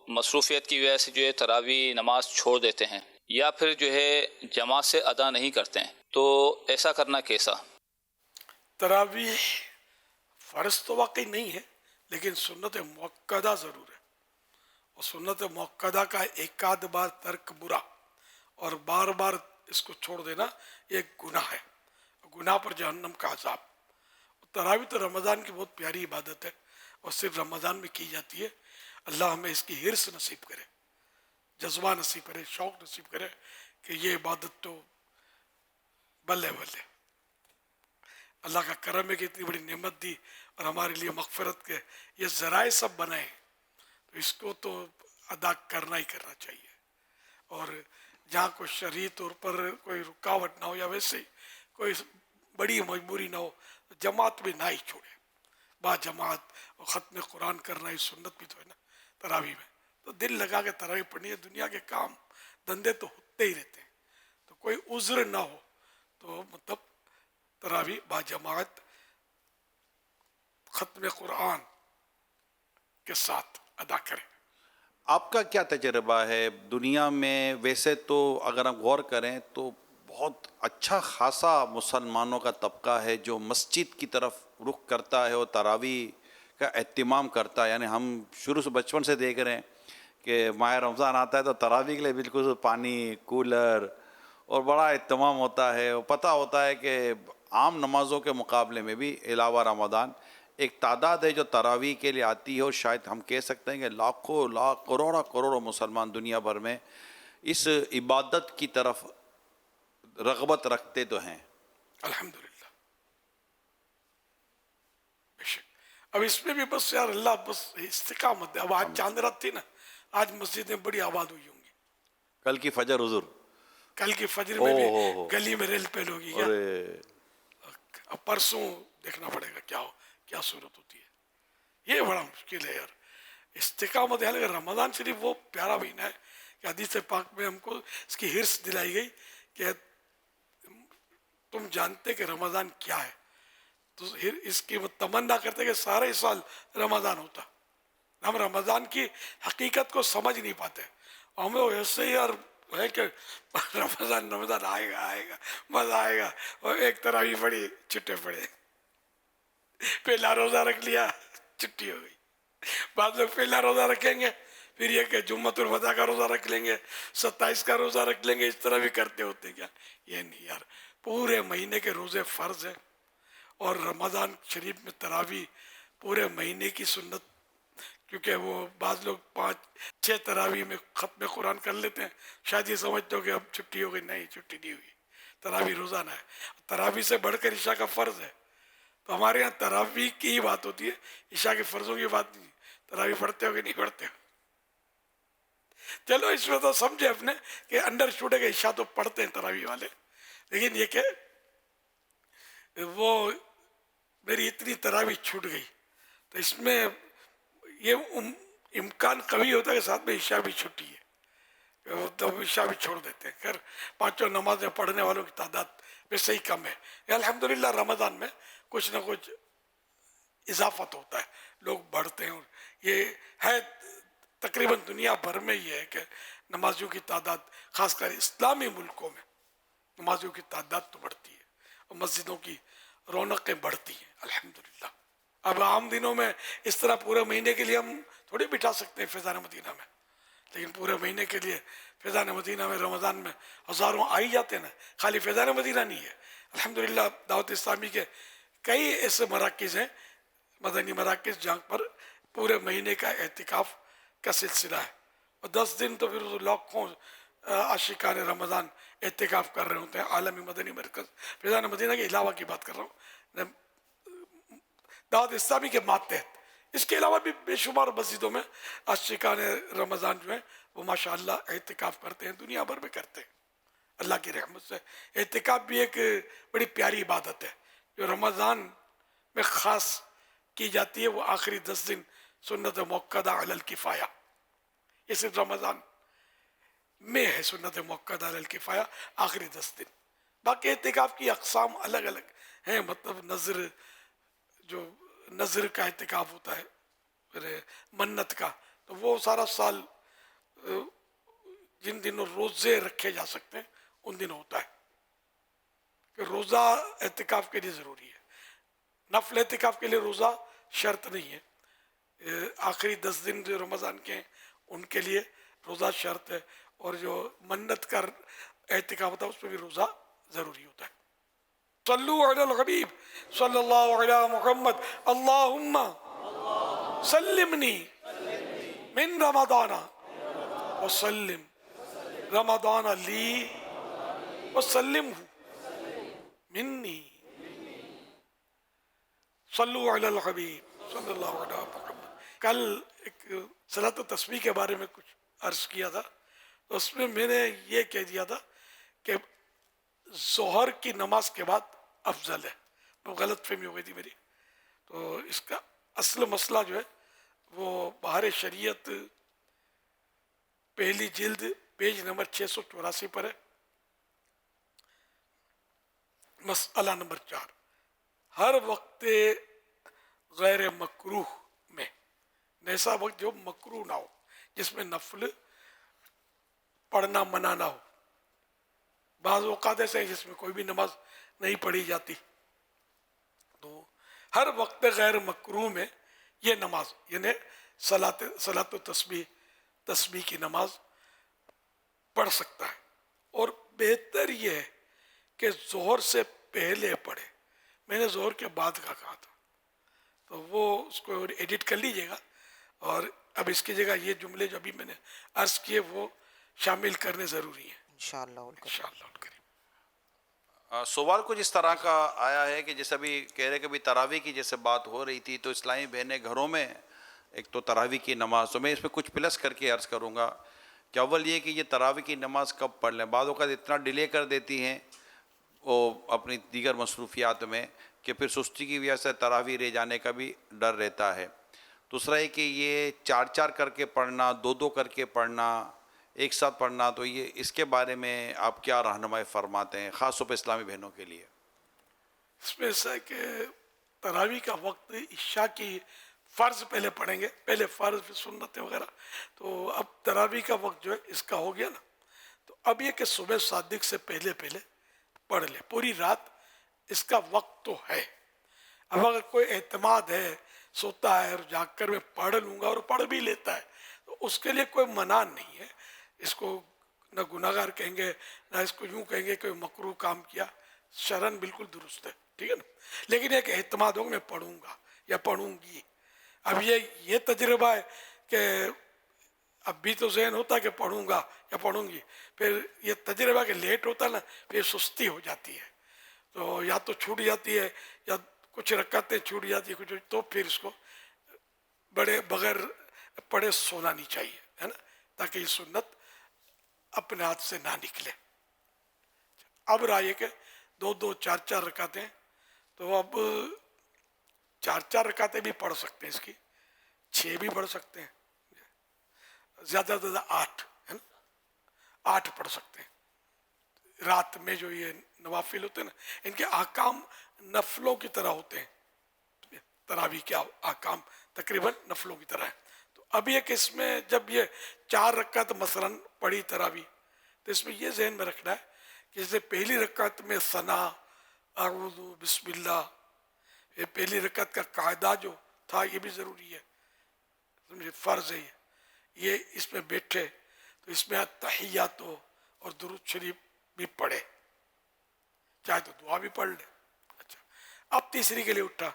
مصروفیت کی وجہ سے جو ہے تراویح نماز چھوڑ دیتے ہیں, یا پھر جو ہے جماعت سے ادا نہیں کرتے ہیں, تو ایسا کرنا کیسا؟ تراویح فرض تو واقعی نہیں ہے, لیکن سنت مؤکدہ ضرور ہے, اور سنت مؤکدہ کا ایک آدھ بار ترک برا, اور بار بار اس کو چھوڑ دینا یہ گناہ ہے, گناہ پر جہنم کا عذاب. تراویح تو رمضان کی بہت پیاری عبادت ہے, اور صرف رمضان میں کی جاتی ہے. اللہ ہمیں اس کی حرص نصیب کرے, جذبہ نصیب کرے, شوق نصیب کرے کہ یہ عبادت تو بلے بلے. اللہ کا کرم ہے کہ اتنی بڑی نعمت دی اور ہمارے لیے مغفرت کے یہ ذرائع سب بنائے, تو اس کو تو ادا کرنا ہی کرنا چاہیے. اور جہاں کوئی شرعی طور پر کوئی رکاوٹ نہ ہو, یا ویسے ہی کوئی بڑی مجبوری نہ ہو, جماعت بھی نہ ہی چھوڑے. با جماعت اور ختم قرآن کرنا ہی سنت بھی تو ہے نا تراویح میں. تو دل لگا کے تراویح پڑھنی ہے. دنیا کے کام دھندے تو ہوتے ہی رہتے ہیں, تو کوئی عذر نہ ہو تو مطلب تراویح با جماعت ختم قرآن کے ساتھ ادا کریں. آپ کا کیا تجربہ ہے دنیا میں؟ ویسے تو اگر ہم غور کریں تو بہت اچھا خاصا مسلمانوں کا طبقہ ہے جو مسجد کی طرف رخ کرتا ہے اور تراویح کا اہتمام کرتا ہے. یعنی ہم شروع سے بچپن سے دیکھ رہے ہیں کہ ماہ رمضان آتا ہے تو تراویح کے لیے بالکل پانی, کولر اور بڑا اہتمام ہوتا ہے. اور پتہ ہوتا ہے کہ عام نمازوں کے مقابلے میں بھی علاوہ رمضان ایک تعداد ہے جو تراویح کے لیے آتی ہے, اور شاید ہم کہہ سکتے ہیں کہ لاکھوں لاکھ کروڑوں مسلمان دنیا بھر میں اس عبادت کی طرف رغبت رکھتے تو ہیں. الحمدللہ. بے شک. اب اس میں بھی بس یار اللہ بس استقامت دے. اب آج چاند رات تھی نا, آج مسجد میں بڑی آباد ہوئی ہوں گی. کل کی فجر حضور, کل کی فجر میں بھی گلی میں ریل پیل ہوگی کیا. اب پرسوں دیکھنا پڑے گا کیا صورت ہوتی ہے. یہ بڑا مشکل ہے یار. استقامت ہے. رمضان شریف وہ پیارا مہینہ ہے کہ حدیث پاک میں ہم کو اس کی حرص دلائی گئی کہ تم جانتے کہ رمضان کیا ہے، تو اس کی تمنا کرتے کہ سارے سال رمضان ہوتا. ہم رمضان کی حقیقت کو سمجھ نہیں پاتے، ہم لوگ ایسے ہی اور ہے کہ رمضان آئے گا مزہ آئے گا، اور ایک طرح ہی پڑی چھٹے پڑے، پہلا روزہ رکھ لیا چھٹی ہو گئی. بعد لوگ پہلا روزہ رکھیں گے، پھر یہ کہ جمعۃ الوداع کا روزہ رکھ لیں گے، 27 کا روزہ رکھ لیں گے. اس طرح بھی کرتے ہوتے کیا؟ یہ نہیں یار، پورے مہینے کے روزے فرض ہیں. اور رمضان شریف میں تراویح پورے مہینے کی سنت، کیونکہ وہ بعض لوگ 5-6 تراویح میں ختم قرآن کر لیتے ہیں، شاید یہ سمجھتے ہو کہ اب چھٹی ہو گئی. نہیں، چھٹی نہیں ہوئی، تراویح روزانہ ہے. تراویح سے بڑھ کر عشاء کا فرض ہے، تو ہمارے یہاں تراویح کی ہی بات ہوتی ہے، عشاء کے فرضوں کی بات نہیں. تراویح پڑھتے ہو کہ نہیں پڑھتے ہو؟ چلو اس میں تو سمجھے اپنے کہ انڈر چھوٹے کہ عشاء تو پڑھتے ہیں تراویح والے، لیکن یہ کہ وہ میری اتنی تراویح چھوٹ گئی، تو اس میں یہ امکان قوی ہوتا ہے کہ ساتھ میں عشاء بھی چھٹی ہے، تو عشاء بھی چھوڑ دیتے ہیں. خیر 5 نمازیں پڑھنے والوں کی تعداد ویسے ہی کم ہے. الحمدللہ رمضان میں کچھ نہ کچھ اضافت ہوتا ہے، لوگ بڑھتے ہیں. اور یہ ہے تقریباً دنیا بھر میں یہ ہے کہ نمازیوں کی تعداد، خاص کر اسلامی ملکوں میں نمازیوں کی تعداد تو بڑھتی ہے، اور مسجدوں کی رونقیں بڑھتی ہیں الحمدللہ. اب عام دنوں میں اس طرح پورے مہینے کے لیے ہم تھوڑی بٹھا سکتے ہیں فیضان مدینہ میں، لیکن پورے مہینے کے لیے فیضان مدینہ میں رمضان میں ہزاروں آ ہی جاتے ہیں نا. خالی فیضان مدینہ نہیں ہے، الحمدللہ دعوت اسلامی کے کئی ایسے مراکز ہیں، مدنی مراکز، جہاں پر پورے مہینے کا اعتکاف کا سلسلہ ہے. اور 10 دن تو پھر لاکھوں عاشقان رمضان اعتکاف کر رہے ہوتے ہیں. عالمی مدنی مرکز فیضان مدینہ کے علاوہ کی بات کر رہا ہوں، دعوت اسلامی کے ماتحت. اس کے علاوہ بھی بے شمار مسجدوں میں عاشقان رمضان جو ہیں وہ ماشاءاللہ اعتکاف کرتے ہیں، دنیا بھر میں کرتے ہیں اللہ کی رحمت سے. اعتکاف بھی ایک بڑی پیاری عبادت ہے جو رمضان میں خاص کی جاتی ہے. وہ آخری 10 دن سنت موقدہ علی الکفایہ، یہ صرف رمضان میں ہے سنت موقدہ علی الکفایہ، آخری 10 دن. باقی اعتکاف کی اقسام الگ الگ ہیں، مطلب نظر کا اعتکاف ہوتا ہے، پھر منت کا، تو وہ سارا سال جن دنوں روزے رکھے جا سکتے ہیں ان دنوں ہوتا ہے کہ روزہ اعتکاف کے لیے ضروری ہے. نفل اعتکاف کے لیے روزہ شرط نہیں ہے، آخری 10 دن جو رمضان کے ہیں ان کے لیے روزہ شرط ہے، اور جو منت کا اعتکاف ہوتا ہے اس پہ بھی روزہ ضروری ہوتا ہے. صلو علی الحبیب صلی اللہ علی محمد اللہم سلمنی من رمضان وسلم رمضان لی وسلمہ منی. صلو علی الحبیب صلی اللہ علی محمد. کل ایک صلاۃ و تسبیح کے بارے میں کچھ عرض کیا تھا، تو اس میں میں نے یہ کہہ دیا تھا کہ ظہر کی نماز کے بعد افضل ہے. وہ غلط فہمی ہو گئی تھی میری. تو اس کا اصل مسئلہ جو ہے وہ بہار شریعت پہلی جلد پیج نمبر 684 پر ہے. مسئلہ نمبر 4، ہر وقت غیر مکروہ میں، ایسا وقت جو مکروہ نہ ہو، جس میں نفل پڑھنا منع نہ ہو. بعض اوقات ایسے ہیں جس میں کوئی بھی نماز نہیں پڑھی جاتی. تو ہر وقت غیر مکروہ میں یہ نماز، یعنی صلاۃ و تسبیح کی نماز پڑھ سکتا ہے. اور بہتر یہ ہے کہ ظہر سے پہلے پڑھے. میں نے ظہر کے بعد کا کہا تھا، تو وہ اس کو ایڈٹ کر لیجئے گا، اور اب اس کی جگہ یہ جملے جو ابھی میں نے عرض کیے وہ شامل کرنے ضروری ہیں انشاءاللہ الکریم. سوال کچھ اس طرح کا آیا ہے کہ جیسے ابھی کہہ رہے کہ ابھی تراویح کی جیسے بات ہو رہی تھی، تو اسلامی بہنیں گھروں میں ایک تو تراویح کی نماز، تو میں اس میں کچھ پلس کر کے عرض کروں گا کہ اول یہ کہ یہ تراویح کی نماز کب پڑھ لیں. بعض اوقات اتنا ڈیلے کر دیتی ہیں وہ اپنی دیگر مصروفیات میں کہ پھر سستی کی وجہ سے تراویح رہ جانے کا بھی ڈر رہتا ہے. دوسرا ہے کہ یہ 4 کر کے پڑھنا، 2 کر کے پڑھنا، ایک ساتھ پڑھنا، تو یہ اس کے بارے میں آپ کیا رہنمائی فرماتے ہیں خاص طور پہ اسلامی بہنوں کے لیے؟ اس میں ایسا ہے کہ تراویح کا وقت عشاء کی فرض پہلے پڑھیں گے، پہلے فرض پھر سنتیں وغیرہ، تو اب تراویح کا وقت جو ہے اس کا ہو گیا نا، تو اب یہ کہ صبح صادق سے پہلے پڑھ لے، پوری رات اس کا وقت تو ہے. اب اگر کوئی اعتماد ہے، سوتا ہے اور جاگ کر میں پڑھ لوں گا اور پڑھ بھی لیتا ہے، تو اس کے لیے کوئی منع نہیں ہے. اس کو نہ گناہ گار کہیں گے، نہ اس کو یوں کہیں گے کہ مکروہ کام کیا، شرعاً بالکل درست ہے، ٹھیک ہے نا. لیکن ایک اعتماد ہوگا میں پڑھوں گا یا پڑھوں گی. اب یہ تجربہ ہے کہ اب بھی تو ذہن ہوتا ہے کہ پڑھوں گا یا پڑھوں گی، پھر یہ تجربہ کہ لیٹ ہوتا ہے نا، پھر سستی ہو جاتی ہے، تو یا تو چھوٹ جاتی ہے یا کچھ رکعتیں چھوٹ جاتی ہے کچھ، تو پھر اس کو بغیر پڑھے سونا نہیں چاہیے، ہے نا، تاکہ یہ سنت اپنے ہاتھ سے نہ نکلے. اب رہا یہ کہ 2 4 رکعتیں، تو اب 4 رکعتیں بھی پڑھ سکتے ہیں، اس کی 6 بھی پڑھ سکتے ہیں، زیادہ سے زیادہ 8 ہے نا، 8 پڑھ سکتے ہیں. رات میں جو یہ نوافل ہوتے ہیں نا، ان کے احکام نفلوں کی طرح ہوتے ہیں، تراویح کے احکام تقریباً نفلوں کی طرح ہیں. تو اب یہ کہ اس میں جب یہ 4 رکعت مثلاً پڑھی تراویح، تو اس میں یہ ذہن میں رکھنا ہے کہ جیسے پہلی رکعت میں ثنا، اعوذ، بسم اللہ، یہ پہلی رکعت کا قاعدہ جو تھا یہ بھی ضروری ہے، سمجھے، فرض ہے یہ اس میں بیٹھے تو اس میں تحیات اور درود شریف بھی پڑھے، چاہے تو دعا بھی پڑھ لے. اچھا، اب تیسری کے لیے اٹھا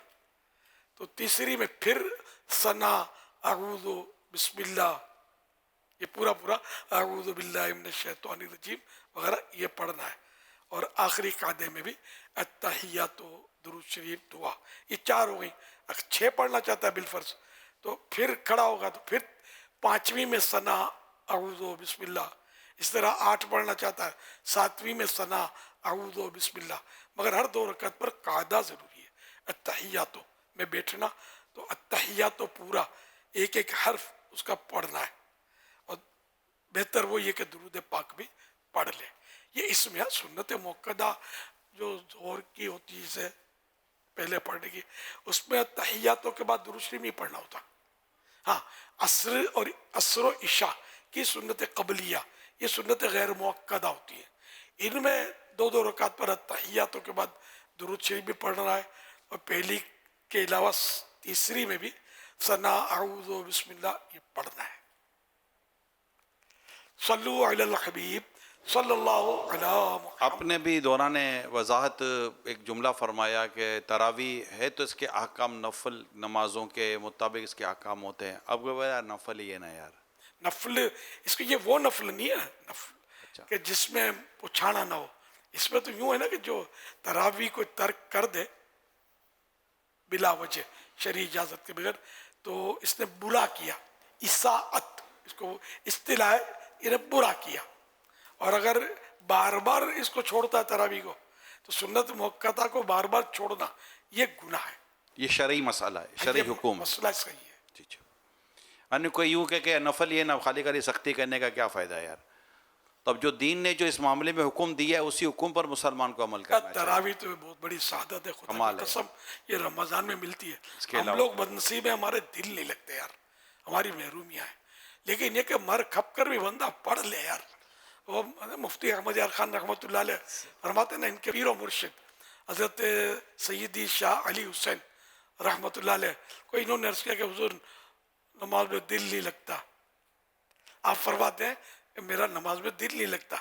تو تیسری میں پھر ثنا، اعوذ، بسم اللہ، یہ پورا اعوذ باللہ من الشیطان الرجیم وغیرہ یہ پڑھنا ہے. اور آخری قاعدے میں بھی التحیات، درود شریف، دعا، یہ 4 ہو گئی. اگر 6 پڑھنا چاہتا ہے بالفرض تو پھر کھڑا ہوگا تو پھر 5ویں میں ثنا، اعوذ، بسم اللہ. اس طرح 8 پڑھنا چاہتا ہے، 7ویں میں ثنا، اعوذ، بسم اللہ. مگر ہر 2 رکعت پر قاعدہ ضروری ہے. التحیات میں بیٹھنا تو التحیات پورا ایک حرف اس کا پڑھنا ہے، اور بہتر وہ یہ کہ درود پاک بھی پڑھ لے. یہ اس میں سنت موقدہ جو ظہر کی ہوتی ہے سے پہلے پڑھنے کی، اس میں تحیاتوں کے بعد درود شریف نہیں پڑھنا ہوتا. ہاں، عصر و عشاء کی سنت قبلیہ، یہ سنت غیر موقدہ ہوتی ہے. ان میں 2 رکعت پر تحیاتوں کے بعد درود شریف بھی پڑھنا ہے، اور پہلی کے علاوہ تیسری میں بھی ثنا، اعوذ، بسم اللہ یہ پڑھنا ہے. صلو علی الحبیب صلی اللہ علیہ محمد. آپ نے بھی دوران وضاحت ایک جملہ فرمایا کہ تراویح ہے تو اس کے احکام نفل نمازوں کے مطابق اس کے احکام ہوتے ہیں. اب یار نفل ہی ہے نا یار، نفل اس کو یہ وہ نفل نہیں ہے نفل کہ جس میں پچھانا نہ ہو. اس میں تو یوں ہے نا کہ جو تراویح کو ترک کر دے بلا وجہ شرعی اجازت کے بغیر تو اس نے برا کیا، اساءت اس کو اصطلاح ہے، یہ نے برا کیا. اور اگر بار بار اس کو چھوڑتا ہے تراویح کو، تو سنت موقتہ کو بار بار چھوڑنا یہ گناہ ہے. یہ شرعی مسئلہ ہے، شرعی حکم ہے. مسئلہ صحیح ہے. جی جی. یعنی کوئی یوں کہ نفل یہ نہ خالی خالی سختی کرنے کا کیا فائدہ ہے یار. تو اب جو دین نے جو اس معاملے میں حکم دیا ہے اسی حکم پر مسلمان کو عمل کرنا چاہیے. تراویح تو بہت بڑی سعادت ہے، خدا کی قسم یہ رمضان میں ملتی ہے. ہم لوگ بدنصیب ہیں، ہمارے دل نہیں لگتے یار، ہماری محرومیاں ہیں. لیکن یہ کہ مر کھپ کر بھی بندہ پڑھ لے یار. وہ مفتی احمد یار خان رحمۃ اللہ علیہ فرماتے ہیں نا، ان کے پیر و مرشد حضرت سیدی شاہ علی حسین رحمۃ اللہ علیہ کو انہوں نے عرض کیا کہ حضور نماز میں دل نہیں لگتا. آپ فرماتے ہیں کہ میرا نماز میں دل نہیں لگتا.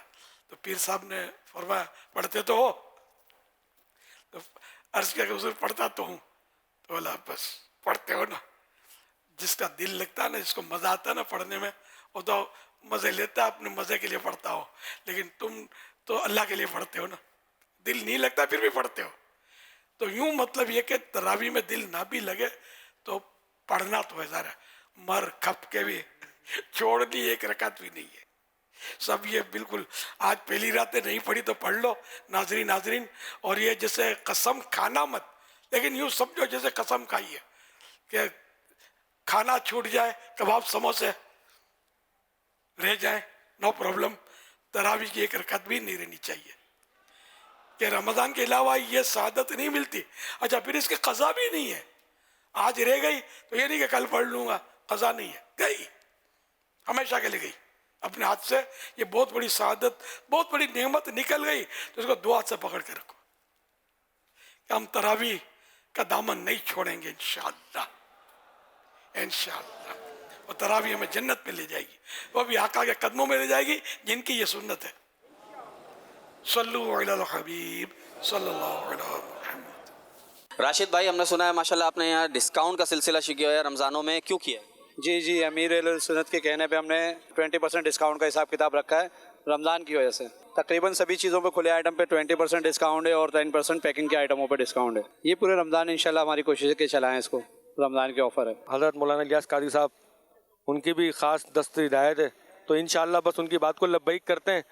تو پیر صاحب نے فرمایا پڑھتے تو ہو؟ تو عرض کیا کہ حضور پڑھتا تو ہوں. تو بولا بس پڑھتے ہو نا. جس کا دل لگتا ہے نا، جس کو مزہ آتا ہے نا پڑھنے میں، وہ تو مزے لیتا ہے، اپنے مزے کے لیے پڑھتا ہو. لیکن تم تو اللہ کے لیے پڑھتے ہو نا، دل نہیں لگتا پھر بھی پڑھتے ہو. تو یوں مطلب یہ کہ تراویح میں دل نہ بھی لگے تو پڑھنا تو ہے ذرا، مر کھپ کے بھی چھوڑنی ایک رکعت بھی نہیں ہے. سب یہ بالکل آج پہلی راتیں نہیں پڑھی تو پڑھ لو ناظرین. اور یہ جیسے قسم کھانا مت، لیکن یوں سمجھو جیسے قسم کھائی ہے کہ کھانا چھوٹ جائے, کباب سموسے رہ جائیں, نو پرابلم, تراویح کی ایک رکعت بھی نہیں رہنی چاہیے. کہ رمضان کے علاوہ یہ سعادت نہیں ملتی. اچھا پھر اس کی قضا بھی نہیں ہے, آج رہ گئی تو یہ نہیں کہ کل پڑھ لوں گا, قضا نہیں ہے, گئی ہمیشہ کے لیے گئی اپنے ہاتھ سے. یہ بہت بڑی سعادت, بہت بڑی نعمت نکل گئی, تو اس کو دو ہاتھ سے پکڑ کے رکھو کہ ہم تراویح کا دامن نہیں چھوڑیں گے انشاءاللہ, انشاءاللہ. اور تراویح ہمیں جنت میں لے جائے گی, وہ بھی آقا کے قدموں میں لے جائے گی جن کی یہ سنت ہے. صلو علی الحبیب صلی اللہ علیہ محمد. راشد بھائی, ہم نے سنا ہے ماشاءاللہ آپ نے یہاں ڈسکاؤنٹ کا سلسلہ شروع کیا ہے رمضانوں میں, کیوں کیا ہے؟ جی امیر اہل سنت کے کہنے پہ ہم نے 20% ڈسکاؤنٹ کا حساب کتاب رکھا ہے رمضان کی وجہ سے. تقریباً سبھی چیزوں پہ, کھلے آئٹم پہ 20% ڈسکاؤنٹ ہے اور 10% پیکنگ کے آئٹموں پہ ڈسکاؤنٹ ہے. یہ پورے رمضان انشاءاللہ ہماری کوشش ہے کہ چلائیں اس کو, رمضان کے آفر ہے. حضرت مولانا الیاس قادری صاحب, ان کی بھی خاص دست ہدایت ہے, تو انشاءاللہ بس ان کی بات کو لبیک کرتے ہیں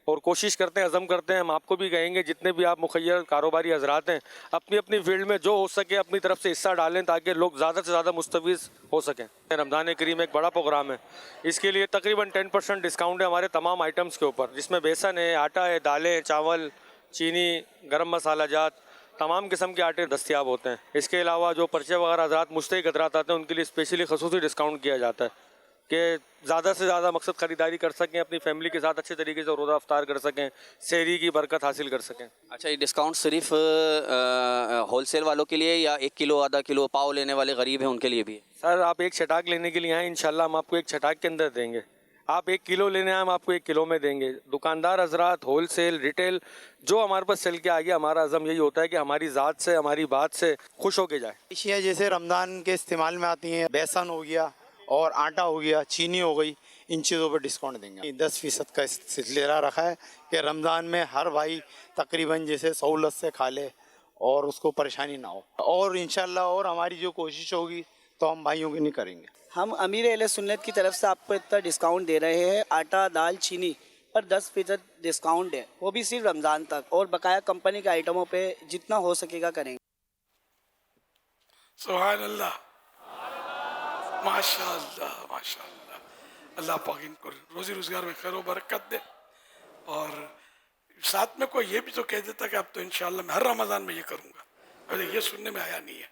اور کوشش کرتے ہیں, عزم کرتے ہیں. ہم آپ کو بھی کہیں گے جتنے بھی آپ مخیر کاروباری حضرات ہیں, اپنی اپنی فیلڈ میں جو ہو سکے اپنی طرف سے حصہ ڈالیں تاکہ لوگ زیادہ سے زیادہ مستفیض ہو سکیں. رمضان کریم ایک بڑا پروگرام ہے, اس کے لیے تقریباً 10% ڈسکاؤنٹ ہے ہمارے تمام آئٹمس کے اوپر, جس میں بیسن ہے, آٹا ہے, دالیں, چاول, چینی, گرم مسالہ جات, تمام قسم کے آٹے دستیاب ہوتے ہیں. اس کے علاوہ جو پرچے وغیرہ حضرات مشترک حضرات آتے ہیں ان کے لیے اسپیشلی خصوصی ڈسکاؤنٹ کیا جاتا ہے کہ زیادہ سے زیادہ مقصد خریداری کر سکیں, اپنی فیملی کے ساتھ اچھے طریقے سے روزہ افطار کر سکیں, سحری کی برکت حاصل کر سکیں. اچھا, یہ ڈسکاؤنٹ صرف ہول سیل والوں کے لیے یا 1 کلو آدھا کلو پاؤ لینے والے غریب ہیں ان کے لیے بھی؟ سر آپ ایک چھٹاک لینے کے لیے آئیں, انشاءاللہ ہم آپ کو ایک چھٹاک کے اندر دیں گے. آپ 1 کلو لینے آئیں, ہم آپ کو 1 کلو میں دیں گے. دکاندار حضرات, ہول سیل, ریٹیل, جو ہمارے پاس چل کے آگے, ہمارا عزم یہی ہوتا ہے کہ ہماری ذات سے, ہماری بات سے خوش ہو کے جائے. اشیاء جیسے رمضان کے استعمال میں آتی ہیں, بیسن ہو گیا اور آٹا ہو گیا, چینی ہو گئی, ان چیزوں پہ ڈسکاؤنٹ دیں گے. 10% کا سلسلہ رکھا ہے کہ رمضان میں ہر بھائی تقریباً جیسے سہولت سے کھا لے اور اس کو پریشانی نہ ہو. اور انشاءاللہ اور ہماری جو کوشش ہوگی تو ہم بھائیوں کی نہیں کریں گے. ہم امیر اہل سنت کی طرف سے آپ کو اتنا ڈسکاؤنٹ دے رہے ہیں. آٹا, دال, چینی پر 10% ڈسکاؤنٹ ہے, وہ بھی صرف رمضان تک, اور بقایا کمپنی کے آئٹموں پہ جتنا ہو سکے گا کریں گے. سبحان اللہ, ماشاء اللہ, ماشاء اللہ. اللہ پاک ان کو روزی روزگار میں خیر و برکت دے. اور ساتھ میں کوئی یہ بھی تو کہہ دیتا کہ اب تو انشاءاللہ میں ہر رمضان میں یہ کروں گا, اب یہ سننے میں آیا نہیں ہے,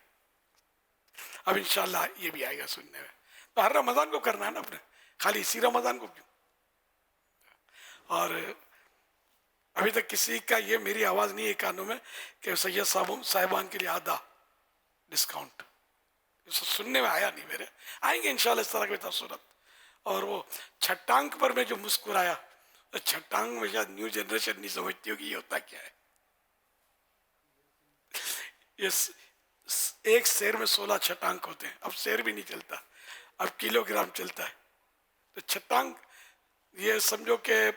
اب انشاءاللہ یہ بھی آئے گا سننے میں. تو ہر رمضان کو کرنا ہے نا اپنے, خالی اسی رمضان کو کیوں. اور ابھی تک کسی کا یہ میری آواز نہیں ہے کانوں میں کہ سید صاحبان کے لیے آدھا ڈسکاؤنٹ, سننے میں آیا نہیں میرے. آئیں گے انشاءاللہ اس طرح کی تاثرات. اور وہ چھٹانک پر میں جو مسکرایا, تو چھٹانک میں شاید نیو جنریشن نہیں سمجھتی ہوگی یہ ہوتا کیا ہے. یہ ایک سیر میں 16 چھٹانک ہوتے ہیں. اب سیر بھی نہیں چلتا, اب کلو گرام چلتا ہے. تو چھٹانک یہ سمجھو کہ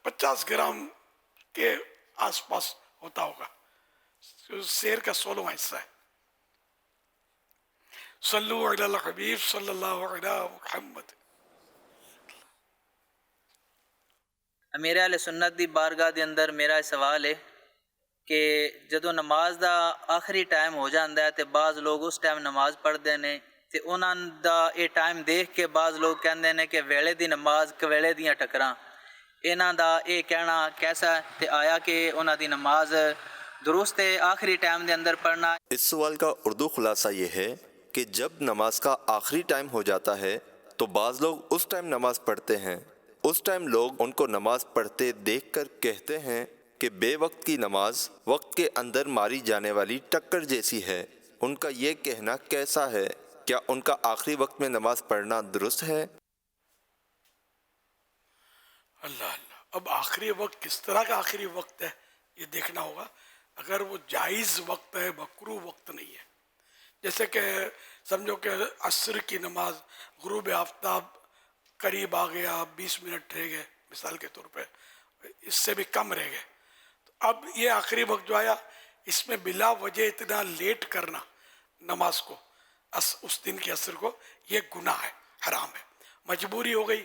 50 گرام کے آس پاس ہوتا ہوگا, سیر کا 16واں حصہ ہے. صلو علی الحبیب صلی اللہ علیہ محمد. امیر اہل سنت دی بارگاہ دے اندر میرا سوال ہے کہ جدوں نماز دا آخری ٹائم ہو جاندا ہے تے بعض لوگ اس ٹائم نماز پڑھتے ہیں تے انہاں دا یہ ٹائم دیکھ کے بعض لوگ کہندے ہیں کہ ویلے دی نماز کویلے دیاں ٹکراں, انہاں دا یہ کہنا کیسا ہے تے آیا کہ انہاں دی نماز درست ہے آخری ٹائم دے اندر پڑھنا؟ اس سوال کا اردو خلاصہ یہ ہے کہ جب نماز کا آخری ٹائم ہو جاتا ہے تو بعض لوگ اس ٹائم نماز پڑھتے ہیں. اس ٹائم لوگ ان کو نماز پڑھتے دیکھ کر کہتے ہیں کہ بے وقت کی نماز وقت کے اندر ماری جانے والی ٹکر جیسی ہے. ان کا یہ کہنا کیسا ہے؟ کیا ان کا آخری وقت میں نماز پڑھنا درست ہے؟ اللہ اللہ, اب آخری وقت کس طرح کا آخری وقت ہے یہ دیکھنا ہوگا. اگر وہ جائز وقت ہے, مکروہ وقت نہیں ہے, جیسے کہ سمجھو کہ عصر کی نماز غروب آفتاب قریب آ گیا, 20 منٹ رہ گئے مثال کے طور پہ, اس سے بھی کم رہ گئے, تو اب یہ آخری وقت جو آیا اس میں بلا وجہ اتنا لیٹ کرنا نماز کو, اس دن کی عصر کو, یہ گناہ ہے, حرام ہے. مجبوری ہو گئی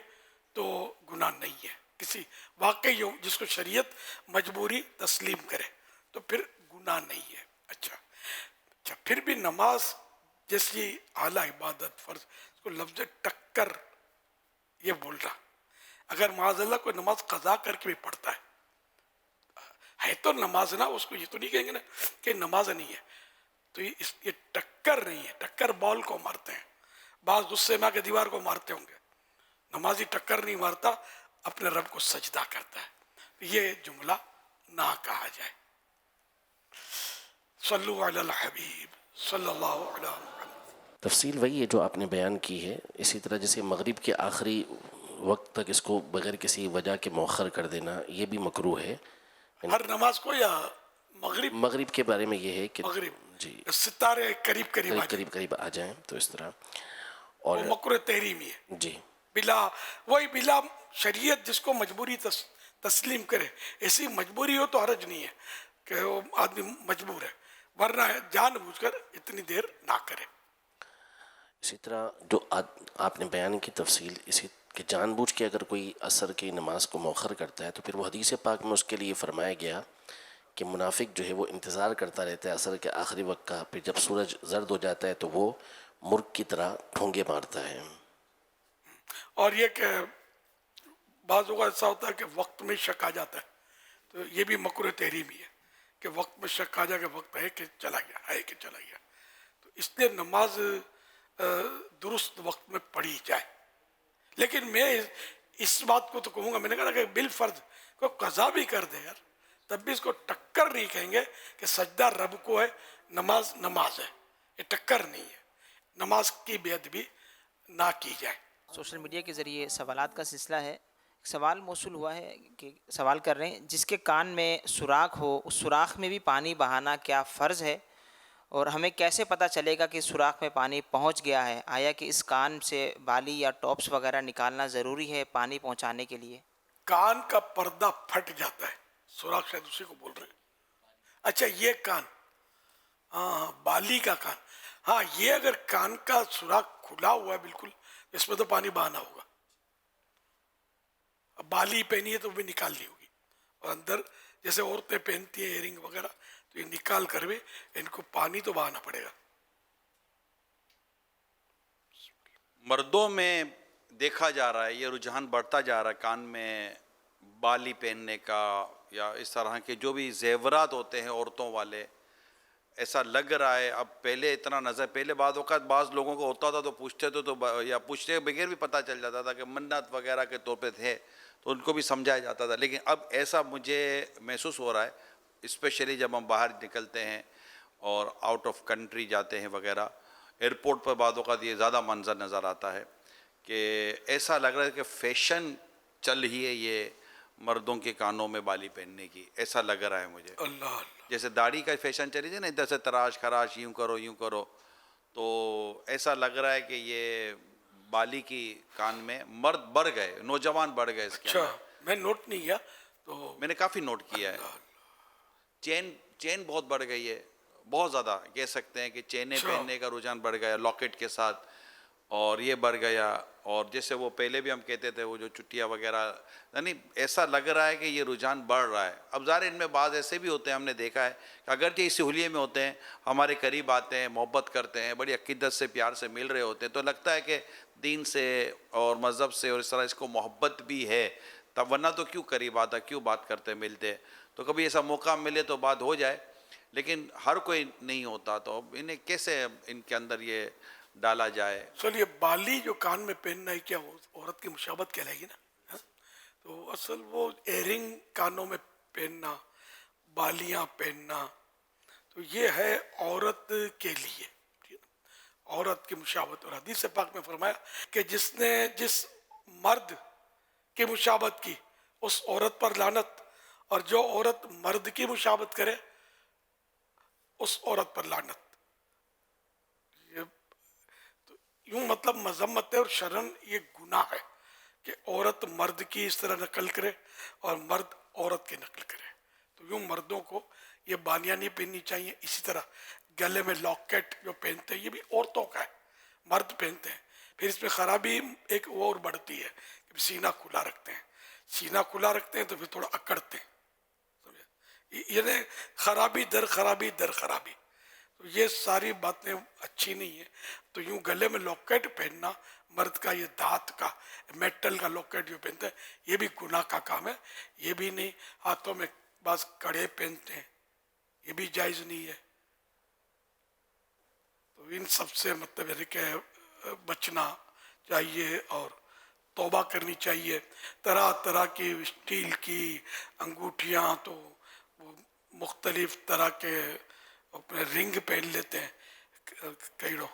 تو گناہ نہیں ہے. کسی واقعی ہو جس کو شریعت مجبوری تسلیم کرے تو پھر گناہ نہیں ہے. اچھا پھر بھی نماز جیسی اعلیٰ عبادت فرض، اس کو لفظ ٹکر یہ بول رہا. اگر معاذ اللہ کوئی نماز قضا کر کے بھی پڑھتا ہے تو نماز نہ، اس کو یہ تو نہیں کہیں گے نا کہ نماز نہیں ہے. تو یہ ٹکر نہیں ہے. ٹکر بال کو مارتے ہیں، بعض غصے میں آ کے دیوار کو مارتے ہوں گے. نمازی ٹکر نہیں مارتا، اپنے رب کو سجدہ کرتا ہے. یہ جملہ نہ کہا جائے. صلو علی الحبیب صلی اللہ علیہ وسلم. تفصیل وہی ہے جو آپ نے بیان کی ہے. اسی طرح جیسے مغرب کے آخری وقت تک اس کو بغیر کسی وجہ کے مؤخر کر دینا یہ بھی مکروہ ہے. ہر نماز کو یا مغرب کے بارے میں یہ ہے کہ مغرب جی ستارے قریب آ جائیں تو اس طرح. اور مکروہ تحریمی ہے جی بلا شریعت جس کو مجبوری تسلیم کرے. ایسی مجبوری ہو تو حرج نہیں ہے کہ وہ آدمی مجبور ہے، ورنہ جان بوجھ کر اتنی دیر نہ کرے. اسی طرح جو آپ نے بیان کی تفصیل اسی کہ جان بوجھ کے اگر کوئی عصر کی نماز کو مؤخر کرتا ہے تو پھر وہ حدیث پاک میں اس کے لیے فرمایا گیا کہ منافق جو ہے وہ انتظار کرتا رہتا ہے عصر کے آخری وقت کا. پھر جب سورج زرد ہو جاتا ہے تو وہ مرغ کی طرح ٹھونگے مارتا ہے. اور یہ کہ بعض اوقات ایسا ہوتا ہے کہ وقت میں شک آ جاتا ہے، تو یہ بھی مکروہ تحریمی ہے کہ وقت میں شک آ جائے کہ وقت ہے کہ چلا گیا. تو اس لیے نماز درست وقت میں پڑھی جائے. لیکن میں اس بات کو تو کہوں گا، میں نے کہا کہ بالفرض کوئی قضا بھی کر دے یار، تب بھی اس کو ٹکر نہیں کہیں گے کہ سجدہ رب کو ہے، نماز ہے. یہ ٹکر نہیں ہے. نماز کی بے ادبی نہ کی جائے. سوشل میڈیا کے ذریعے سوالات کا سلسلہ ہے. ایک سوال موصول ہوا ہے کہ سوال کر رہے ہیں جس کے کان میں سوراخ ہو اس سوراخ میں بھی پانی بہانا کیا فرض ہے، اور ہمیں کیسے پتہ چلے گا کہ سوراخ میں پانی پہنچ گیا ہے؟ آیا کہ اس کان سے بالی یا ٹاپس وغیرہ نکالنا ضروری ہے پانی پہنچانے کے لیے؟ کان کا پردہ پھٹ جاتا ہے، سوراخ شاید اسی کو بول رہے ہیں. اچھا یہ کان، ہاں بالی کا کان، ہاں یہ اگر کان کا سوراخ کھلا ہوا ہے بالکل، اس میں تو پانی بہانا ہوگا. اب بالی پہنی ہے تو بھی نکالنی ہوگی، اور اندر جیسے عورتیں پہنتی ہیں ایئرنگ وغیرہ، تو یہ نکال کر بھی ان کو پانی تو بہانا پڑے گا. مردوں میں دیکھا جا رہا ہے یہ رجحان بڑھتا جا رہا ہے کان میں بالی پہننے کا یا اس طرح کے جو بھی زیورات ہوتے ہیں عورتوں والے. ایسا لگ رہا ہے اب پہلے اتنا نظر، پہلے بعض اوقات بعض لوگوں کو ہوتا تھا تو پوچھتے تھے تو یا پوچھتے بغیر بھی پتہ چل جاتا تھا کہ منت وغیرہ کے طور پہ تھے تو ان کو بھی سمجھایا جاتا تھا. لیکن اب ایسا مجھے محسوس ہو رہا ہے اسپیشلی جب ہم باہر نکلتے ہیں اور آؤٹ آف کنٹری جاتے ہیں وغیرہ، ایئرپورٹ پر بعض اوقات یہ زیادہ منظر نظر آتا ہے کہ ایسا لگ رہا ہے کہ فیشن چل ہی ہے یہ مردوں کے کانوں میں بالی پہننے کی. ایسا لگ رہا ہے مجھے. اللہ جیسے داڑھی کا فیشن چلی تھی نا، ادھر سے تراش خراش یوں کرو، تو ایسا لگ رہا ہے کہ یہ بالی کی کان میں مرد بڑھ گئے، نوجوان بڑھ گئے اس کے اندر. میں نوٹ نہیں کیا تو میں نے کافی نوٹ کیا ہے. چین بہت بڑھ گئی ہے، بہت زیادہ کہہ سکتے ہیں کہ چینیں پہننے کا رجحان بڑھ گیا لاکٹ کے ساتھ، اور یہ بڑھ گیا. اور جیسے وہ پہلے بھی ہم کہتے تھے وہ جو چٹیاں وغیرہ، یعنی ایسا لگ رہا ہے کہ یہ رجحان بڑھ رہا ہے. اب ظاہر ان میں بعض ایسے بھی ہوتے ہیں، ہم نے دیکھا ہے کہ اگرچہ اس حلیے میں ہوتے ہیں، ہمارے قریب آتے ہیں، محبت کرتے ہیں، بڑی عقیدت سے پیار سے مل رہے ہوتے ہیں، تو لگتا ہے کہ دین سے اور مذہب سے اور اس طرح اس کو محبت بھی ہے، تب ورنہ تو کیوں قریب آتا، کیوں بات کرتے ملتے. تو کبھی ایسا موقع ملے تو بات ہو جائے، لیکن ہر کوئی نہیں ہوتا. تو انہیں کیسے ان کے اندر یہ ڈالا جائے؟ چلیے بالی جو کان میں پہننا ہے کیا عورت کی مشابہت کہلائے گی نا؟ تو اصل وہ ایئرنگ کانوں میں پہننا، بالیاں پہننا، تو یہ ہے عورت کے لیے، عورت کی مشابہت. اور حدیث پاک میں فرمایا کہ جس نے جس مرد کی مشابہت کی اس عورت پر لعنت، اور جو عورت مرد کی مشابہت کرے اس عورت پر لعنت. یوں مطلب مذمت ہے اور شرعاً یہ گناہ ہے کہ عورت مرد کی اس طرح نقل کرے اور مرد عورت کی نقل کرے. تو یوں مردوں کو یہ بالیاں نہیں پہننی چاہیے. اسی طرح گلے میں لاکٹ جو پہنتے ہیں یہ بھی عورتوں کا ہے، مرد پہنتے ہیں. پھر اس میں خرابی ایک اور بڑھتی ہے کہ سینہ کھلا رکھتے ہیں. سینہ کھلا رکھتے ہیں تو پھر تھوڑا اکڑتے ہیں، یعنی خرابی در خرابی در خرابی. تو یہ ساری باتیں اچھی نہیں ہیں. تو یوں گلے میں لاکٹ پہننا مرد کا, یہ دھات کا میٹل کا لاکٹ جو پہنتے ہیں, یہ بھی گناہ کا کام ہے. یہ بھی نہیں. ہاتھوں میں بعض کڑے پہنتے ہیں, یہ بھی جائز نہیں ہے. تو ان سب سے مطلب ہے کہ بچنا چاہیے اور توبہ کرنی چاہیے. طرح طرح کی اسٹیل کی انگوٹھیاں, تو وہ مختلف طرح کے اپنے رنگ پہن لیتے ہیں. کیڑوں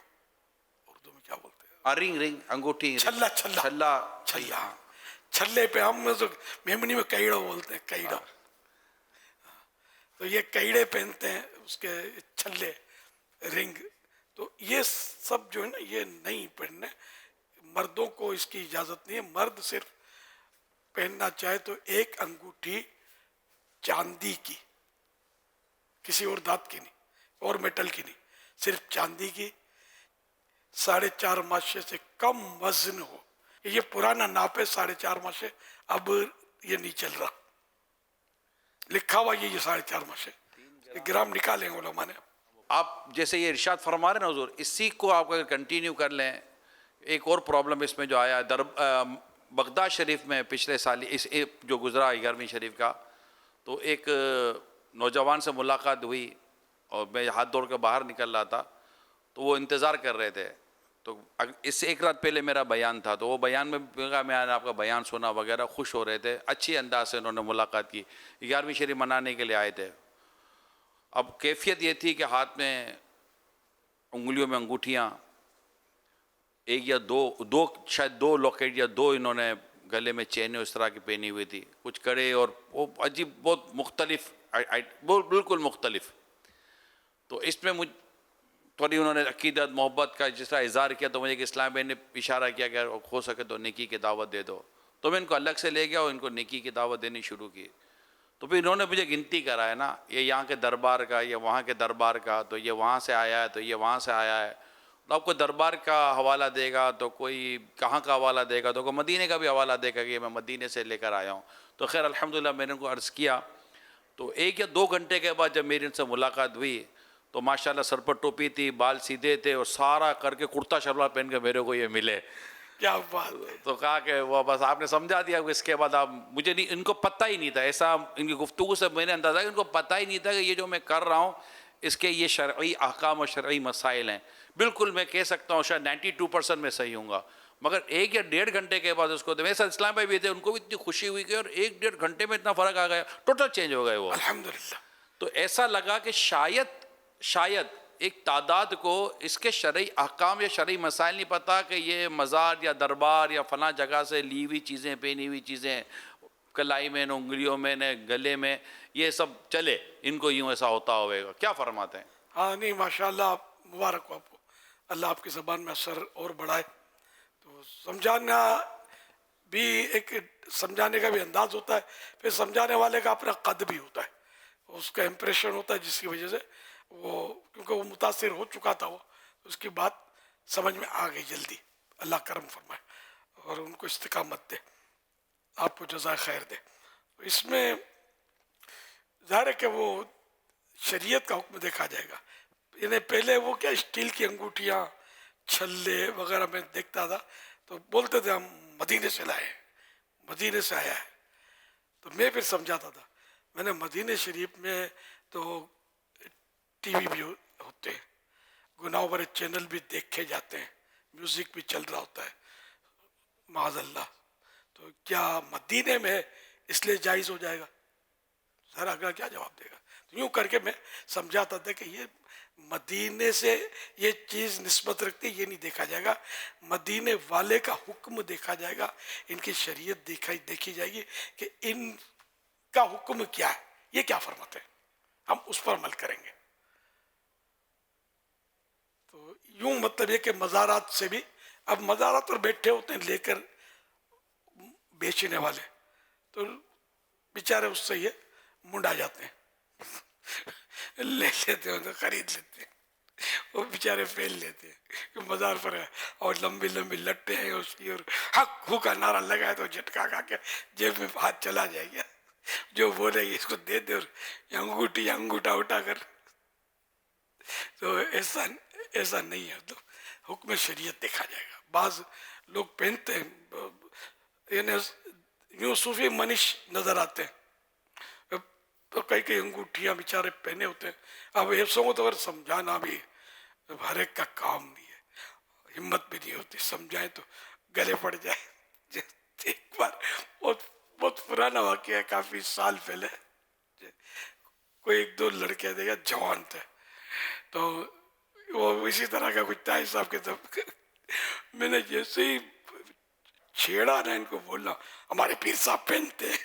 اردو میں کیا بولتے ہیں؟ رنگ انگوٹھی, چھلا چھلا چھلا چھلا, چھلے پہ ہم میمنی میں کیڑوں بولتے ہیں, کیڑوں. تو یہ کیڑے پہنتے ہیں, اس کے چھلے رنگ. تو یہ سب جو ہے نا یہ نہیں پہننے. مردوں کو اس کی اجازت نہیں ہے. مرد صرف پہننا چاہے تو ایک انگوٹھی چاندی کی, کسی اور دھات کی نہیں اور میٹل کی نہیں, صرف چاندی کی, 4.5 ماشے سے کم وزن ہو. یہ پرانا ناپ ہے 4.5 ماشے, اب یہ نہیں چل رہا. لکھا ہوا یہ 4.5 ماشے, گرام نکالیں علماء نے. آپ جیسے یہ ارشاد فرما رہے ہیں نا حضور, اسی کو آپ اگر کنٹینیو کر لیں. ایک اور پرابلم اس میں جو آیا بغداد شریف میں پچھلے سال اس جو گزرا 11ویں شریف کا, تو ایک نوجوان سے ملاقات ہوئی اور میں ہاتھ دوڑ کے باہر نکل رہا تھا, تو وہ انتظار کر رہے تھے. تو اس سے ایک رات پہلے میرا بیان تھا, تو وہ بیان میں میں نے آپ کا بیان سنا وغیرہ, خوش ہو رہے تھے, اچھی انداز سے انہوں نے ملاقات کی. 11ویں شریف منانے کے لیے آئے تھے. اب کیفیت یہ تھی کہ ہاتھ میں انگلیوں میں انگوٹھیاں, ایک یا دو شاید 2 لاکٹ یا 2 انہوں نے گلے میں چینیں اس طرح کی پہنی ہوئی تھی, کچھ کڑے اور وہ عجیب بہت مختلف, بالکل مختلف. تو اس میں مجھ تھوڑی انہوں نے عقیدت محبت کا جس طرح اظہار کیا, تو مجھے کہ اسلام بھائی نے اشارہ کیا کہ ہو سکے تو نیکی کی دعوت دے دو. تو میں ان کو الگ سے لے گیا اور ان کو نیکی کی دعوت دینی شروع کی. تو پھر انہوں نے مجھے گنتی کرایا نا, یہ یہاں کے دربار کا, یہ وہاں کے دربار کا, تو یہ وہاں سے آیا ہے, تو یہ وہاں سے آیا ہے. تو آپ کو دربار کا حوالہ دے گا, تو کوئی کہاں کا حوالہ دے گا, تو کوئی مدینے کا بھی حوالہ دے گا کہ میں مدینے سے لے کر آیا ہوں. تو خیر الحمدللہ میں نے ان کو عرض کیا. تو 1 یا 2 گھنٹے کے بعد جب میری ان سے ملاقات ہوئی, تو ماشاءاللہ سر پر ٹوپی تھی, بال سیدھے تھے, اور سارا کر کے کرتا شلوار پہن کے میرے کو یہ ملے. کیا بات ہے. تو کہا کہ وہ بس آپ نے سمجھا دیا. اس کے بعد آپ مجھے نہیں, ان کو پتہ ہی نہیں تھا, ایسا ان کی گفتگو سے میں نے اندازہ کہ ان کو پتہ ہی نہیں تھا کہ یہ جو میں کر رہا ہوں اس کے یہ شرعی احکام اور شرعی مسائل ہیں. بالکل میں کہہ سکتا ہوں شاید 92% میں صحیح ہوں گا. مگر 1 یا 1.5 گھنٹے کے بعد اس کو, میرے ساتھ اسلام بھائی بھی تھے, ان کو بھی اتنی خوشی ہوئی کہ اور 1-1.5 گھنٹے میں اتنا فرق آ گیا, ٹوٹل چینج ہو گئے وہ الحمدللہ. تو ایسا لگا کہ شاید ایک تعداد کو اس کے شرعی احکام یا شرعی مسائل نہیں پتہ کہ یہ مزار یا دربار یا فلاں جگہ سے لی ہوئی چیزیں, پہنی ہوئی چیزیں, کلائی میں, انگلیوں میں, گلے میں, یہ سب چلے, ان کو یوں ایسا ہوتا ہوئے گا. کیا فرماتے ہیں؟ ہاں نہیں ماشاءاللہ, مبارک ہو آپ کو, اللہ آپ کی زبان میں اثر اور بڑھائے. تو سمجھانا بھی ایک سمجھانے کا بھی انداز ہوتا ہے, پھر سمجھانے والے کا اپنا قد بھی ہوتا ہے, اس کا امپریشن ہوتا ہے, جس کی وجہ سے وہ, کیونکہ وہ متاثر ہو چکا تھا, وہ اس کی بات سمجھ میں آ گئی جلدی. اللہ کرم فرمائے اور ان کو استقامت دے, آپ کو جزائے خیر دے. اس میں ظاہر ہے کہ وہ شریعت کا حکم دیکھا جائے گا. یعنی پہلے وہ کیا اسٹیل کی انگوٹھیاں, چھلے وغیرہ میں دیکھتا تھا, تو بولتے تھے ہم مدینے سے لائے, مدینے سے آیا ہے. تو میں پھر سمجھاتا تھا, میں نے مدینے شریف میں تو ٹی وی بھی ہوتے ہیں, گناہ بھرے چینل بھی دیکھے جاتے ہیں, میوزک بھی چل رہا ہوتا ہے, معاذ اللہ. تو کیا مدینے میں اس لیے جائز ہو جائے گا؟ ذرا اگر کیا جواب دے گا. تو یوں کر کے میں سمجھاتا تھا کہ یہ مدینے سے یہ چیز نسبت رکھتی, یہ نہیں دیکھا جائے گا, مدینے والے کا حکم دیکھا جائے گا, ان کی شریعت دیکھی جائے گی کہ ان کا حکم کیا ہے, یہ کیا فرماتے ہیں, ہم اس پر عمل کریں گے. تو یوں مطلب یہ کہ مزارات سے بھی, اب مزارات پر بیٹھے ہوتے ہیں لے کر بیچنے والے, تو بیچارے اس سے یہ منڈا جاتے ہیں, لے لیتے ہیں, خرید لیتے ہیں, وہ بیچارے پھیل لیتے ہیں کہ مزار پر ہے, اور لمبی لمبی لٹیں ہیں اس کی, اور حق ہو کا نعرہ لگائے تو جھٹکا کھا کے جیب میں ہاتھ چلا جائے گا, جو بولے گی اس کو دے دے, اور انگوٹھی انگوٹھا اٹھا کر تو ایسا نہیں ہے. تو حکم شریعت دیکھا جائے گا. بعض لوگ پہنتے ہیں یعنی یوں صوفی منش نظر آتے ہیں تو کئی انگوٹھیاں بیچارے پہنے ہوتے ہیں. اب ایسوں کو تو اگر سمجھانا بھی ہر ایک کا کام نہیں ہے, ہمت بھی نہیں ہوتی, سمجھائیں تو گلے پڑ جائے. ایک بار بہت پرانا واقعہ ہے, کافی سال پہلے, کوئی ایک دو لڑکے دیکھا جوان تھے, تو وہ اسی طرح کا کچھ تھا حساب کے. تب میں نے جیسے ہی چھیڑا نا ان کو بولنا ہمارے پیر صاحب پہنتے ہیں,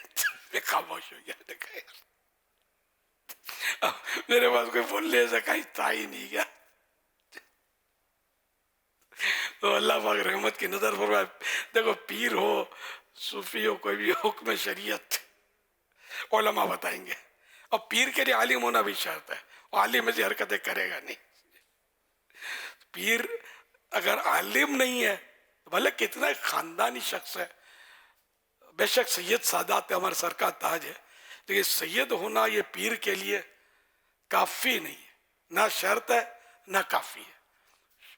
میں خاموش ہو گیا. میرے پاس کوئی بولنے سے کہیں تھا ہی نہیں گیا. تو اللہ پاک رحمت کی نظر فرمائے. دیکھو پیر ہو صوفی ہو کوئی بھی, حکم شریعت علماء بتائیں گے. اور پیر کے لیے عالم ہونا بھی شرط ہے, عالم ایسی حرکتیں کرے گا نہیں. پیر اگر عالم نہیں ہے بھلے کتنا خاندانی شخص ہے, بے شک سید سادات ہمارے سر کا تاج ہے, لیکن سید ہونا یہ پیر کے لیے کافی نہیں ہے, نہ شرط ہے نہ کافی ہے.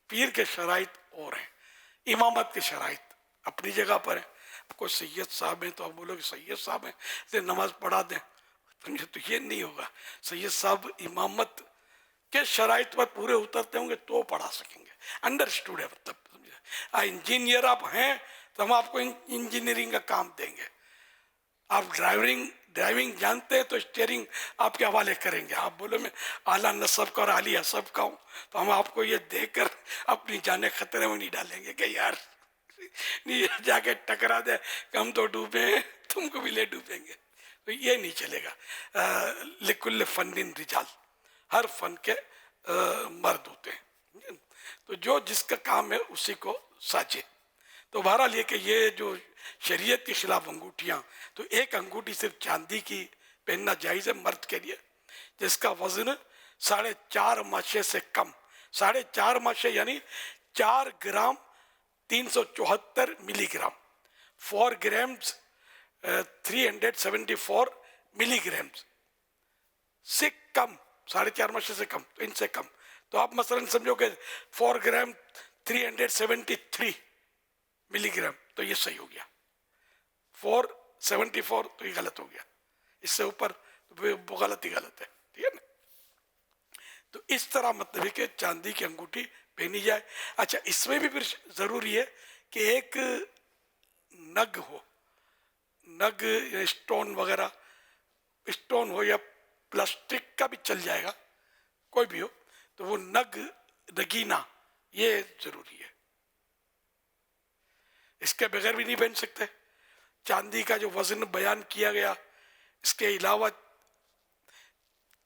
پیر کے شرائط اور ہیں, امامت کے شرائط اپنی جگہ پر ہیں. کوئی سید صاحب ہیں تو آپ بولو کہ سید صاحب ہیں تو نماز پڑھا دیں, سمجھے, تو یہ نہیں ہوگا. سید صاحب امامت کے شرائط پر پورے اترتے ہوں گے تو پڑھا سکیں گے. انڈرسٹوڈ ہے مطلب, سمجھے. انجینئر آپ ہیں تو ہم آپ کو انجینئرنگ کا کام دیں گے. آپ ڈرائیونگ جانتے ہیں تو اسٹیئرنگ آپ کے حوالے کریں گے. آپ بولو میں اعلیٰ نصب کا اور عالی حسب کا ہوں تو ہم آپ کو یہ دے کر اپنی جانیں خطرے میں نہیں ڈالیں گے کہ یار نہیں جا کے ٹکرا دے کہ ہم تو ڈوبے ہیں تم کو بھی لے ڈوبیں گے. تو یہ نہیں چلے گا. لکل فن رجال, ہر فن کے مرد ہوتے ہیں, تو جو جس کا کام ہے اسی کو ساچے. تو بہرحال یہ کہ یہ جو شریعت کے خلاف انگوٹھیاں, تو ایک انگوٹھی صرف چاندی کی پہننا جائز ہے مرد کے لیے جس کا وزن 4.5 ماشے سے کم, 4.5 ماشے یعنی 4 گرام 374 ملی گرام, 4 گرامز 374 ملی گرامز سے کم, 4.5 ماشے سے کم, تو ان سے کم. تو آپ مثلا سمجھو کہ 4 گرام 373 ملی گرام, تو یہ صحیح ہو گیا. 474 تو یہ غلط ہو گیا, اس سے اوپر تو غلط ہے, ٹھیک ہے نا. تو اس طرح مطلب ہے کہ چاندی کی انگوٹھی پہنی جائے. اچھا اس میں بھی پھر ضروری ہے کہ ایک نگ ہو, نگ اسٹون وغیرہ, اسٹون ہو یا پلاسٹک کا بھی چل جائے گا, کوئی بھی ہو, تو وہ نگینہ یہ ضروری ہے. اس کے بغیر بھی نہیں پہن سکتے. چاندی کا جو وزن بیان کیا گیا, اس کے علاوہ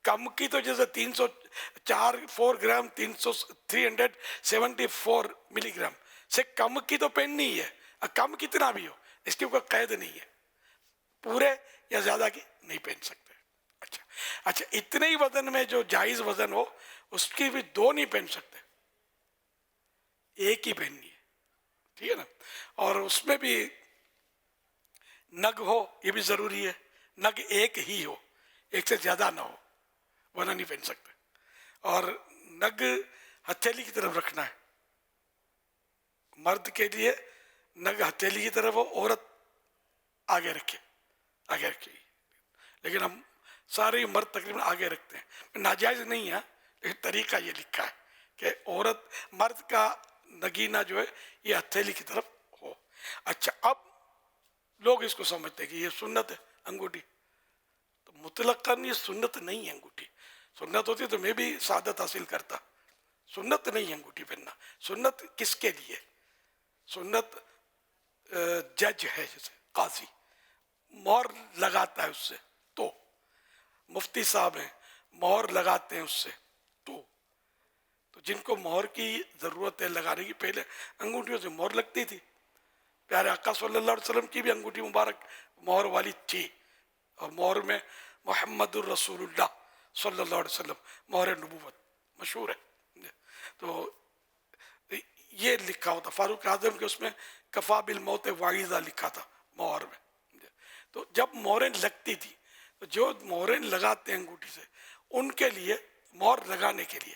کم کی تو جیسے 4 گرام 374 ملی گرام سے کم کی تو پہننی ہی ہے, کم کتنا بھی ہو اس کی کوئی قید نہیں ہے, پورے یا زیادہ کی نہیں پہن سکتے. اچھا اتنے ہی وزن میں جو جائز وزن ہو اس کی بھی 2 نہیں پہن سکتے, ایک ہی پہننی ہے, ٹھیک ہے نا. اور اس میں بھی نگ ہو, یہ بھی ضروری ہے, نگ ایک ہی ہو, ایک سے زیادہ نہ ہو, ورنہ نہیں پہن سکتے. اور نگ ہتھیلی کی طرف رکھنا ہے, مرد کے لیے نگ ہتھیلی کی طرف ہو, عورت آگے رکھے, لیکن ہم سارے مرد تقریباً آگے رکھتے ہیں. ناجائز نہیں ہے لیکن طریقہ یہ لکھا ہے کہ عورت مرد کا نگینہ جو ہے یہ ہتھیلی کی طرف ہو. اچھا اب لوگ اس کو سمجھتے ہیں کہ یہ سنت ہے انگوٹھی, تو مطلقاً یہ سنت نہیں ہے انگوٹھی. سنت ہوتی تو میں بھی سعادت حاصل کرتا. سنت نہیں ہے انگوٹھی پہننا. سنت کس کے لیے؟ سنت جج ہے, جیسے قاضی مہر لگاتا ہے اس سے, تو مفتی صاحب ہیں مہر لگاتے ہیں اس سے, تو جن کو مہر کی ضرورت ہے لگانے کی, پہلے انگوٹھیوں سے مہر لگتی تھی. پیارے آقا صلی اللہ علیہ وسلم کی بھی انگوٹھی مبارک مہر والی تھی, اور مہر میں محمد الرسول اللہ صلی اللہ علیہ وسلم مہر نبوت مشہور ہے. تو یہ لکھا ہوتا فاروق اعظم کے اس میں کفا بالموت واعظہ لکھا تھا مہر میں. تو جب مہریں لگتی تھی تو جو مہریں لگاتے ہیں انگوٹھی سے ان کے لیے مہر لگانے کے لیے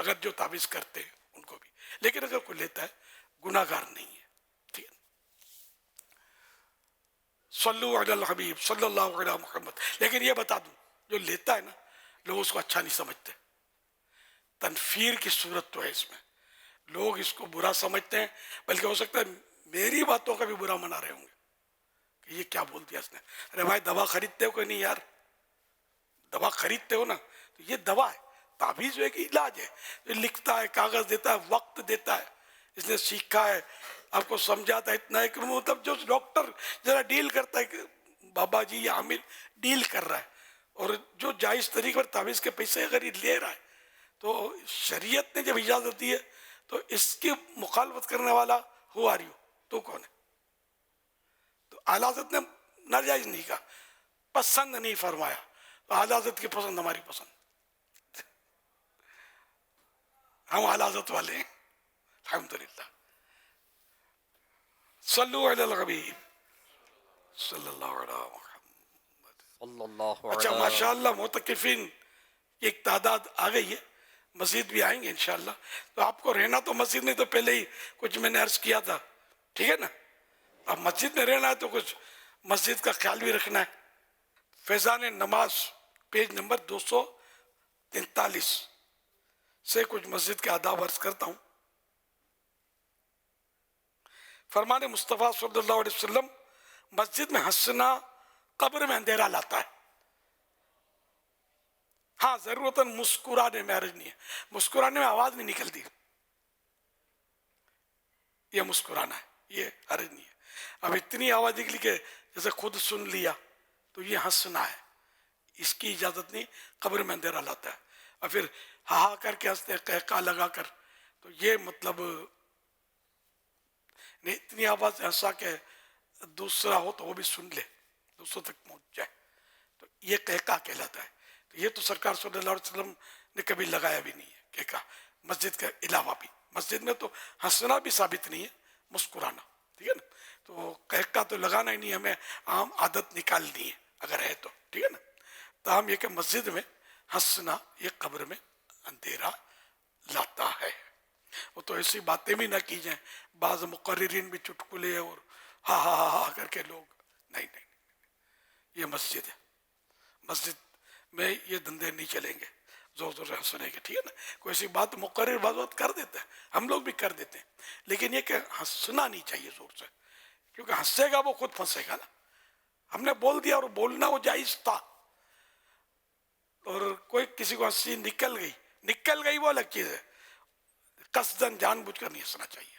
اگر جو تعویذ کرتے ہیں ان کو بھی، لیکن اگر کوئی لیتا ہے گناہ گار نہیں ہے. ٹھیک ہے. صلو علی الحبیب صلی اللہ علیہ محمد. لیکن یہ بتا دوں، جو لیتا ہے نا لوگ اس کو اچھا نہیں سمجھتے. تنفیر کی صورت تو ہے اس میں، لوگ اس کو برا سمجھتے ہیں، بلکہ ہو سکتا ہے میری باتوں کا بھی برا منا رہے ہوں گے کہ یہ کیا بول دیا اس نے. ارے بھائی دوا خریدتے ہو کہ نہیں یار؟ دوا خریدتے ہو نا تو یہ دوا ہے، تعویذ جو ہے کہ علاج ہے. یہ لکھتا ہے، کاغذ دیتا ہے، وقت دیتا ہے، اس نے سیکھا ہے، آپ کو سمجھاتا ہے. اتنا ہے کہ مطلب جو ڈاکٹر ذرا ڈیل کرتا ہے کہ بابا جی یہ عامل ڈیل کر رہا ہے، اور جو جائز طریقے پر تعویذ کے پیسے اگر یہ لے رہا ہے تو شریعت نے جب اجازت دی ہے تو اس کی مخالفت کرنے والا ہو آ رہی ہو تو کون ہے؟ تو اعلیٰ حضرت نے ناجائز نہیں کہا، پسند نہیں فرمایا. تو اعلیٰ حضرت کی پسند ہماری پسند، ہم اعلیٰ حضرت والے ہیں الحمدللہ. صلو علی الحبیب صلی اللہ علیہ محمد. اچھا ماشاءاللہ معتکفین کی ایک تعداد آ گئی ہے، مزید بھی آئیں گے انشاءاللہ. تو آپ کو رہنا تو مسجد میں تو پہلے ہی کچھ میں نے عرض کیا تھا، ٹھیک ہے نا. اب مسجد میں رہنا ہے تو کچھ مسجد کا خیال بھی رکھنا ہے. فیضان نماز پیج نمبر 243 سے کچھ مسجد کے آداب عرض کرتا ہوں. فرمان مصطفیٰ صلی اللہ علیہ وسلم، مسجد میں ہنسنا قبر میں اندھیرا لاتا ہے. ہاں ضرورتاً مسکرانے میں حرج نہیں ہے، مسکرانے میں آواز نہیں نکلتی، یہ مسکرانا ہے، یہ حرج نہیں ہے. اب اتنی آواز نکلی کہ جیسے خود سن لیا تو یہ ہنسنا ہے، اس کی اجازت نہیں، قبر میں اندھیرا لاتا ہے. اور پھر ہاں کر کے ہنستے ہیں، قہقہ لگا کر، تو یہ مطلب نہیں، اتنی آواز سے ہنسا کہ دوسرا ہو تو وہ بھی سن لے، دوسروں تک پہنچ جائے، تو یہ قہقہ کہلاتا ہے. تو یہ تو سرکار صلی اللہ علیہ وسلم نے کبھی لگایا بھی نہیں ہے قہقہ. مسجد کے علاوہ بھی مسجد میں تو ہنسنا بھی ثابت نہیں ہے، مسکرانا، ٹھیک ہے نا. تو قہقہ تو لگانا ہی نہیں، ہمیں عام عادت نکالنی ہے اگر ہے تو، ٹھیک ہے نا. تاہم یہ کہ مسجد میں ہنسنا یہ قبر میں اندھیرا لاتا ہے. وہ تو ایسی باتیں بھی نہ کی جائیں، بعض مقررین بھی چٹکلے اور ہا ہا ہا ہا کر کے لوگ، نہیں نہیں، یہ مسجد ہے، مسجد میں یہ دھندے نہیں چلیں گے زور زور سے ہنسنے کے، ٹھیک ہے نا. کوئی ایسی بات مقرر بعض وقت کر دیتا ہے، ہم لوگ بھی کر دیتے ہیں، لیکن یہ کہ ہنسنا نہیں چاہیے زور سے، کیونکہ ہنسے گا وہ خود پھنسے گا نا. ہم نے بول دیا اور بولنا وہ جائز تھا، اور کوئی کسی کو ہنسی نکل گئی وہ الگ چیز ہے، قصداً جان بوجھ کر نہیں ہنسنا چاہیے.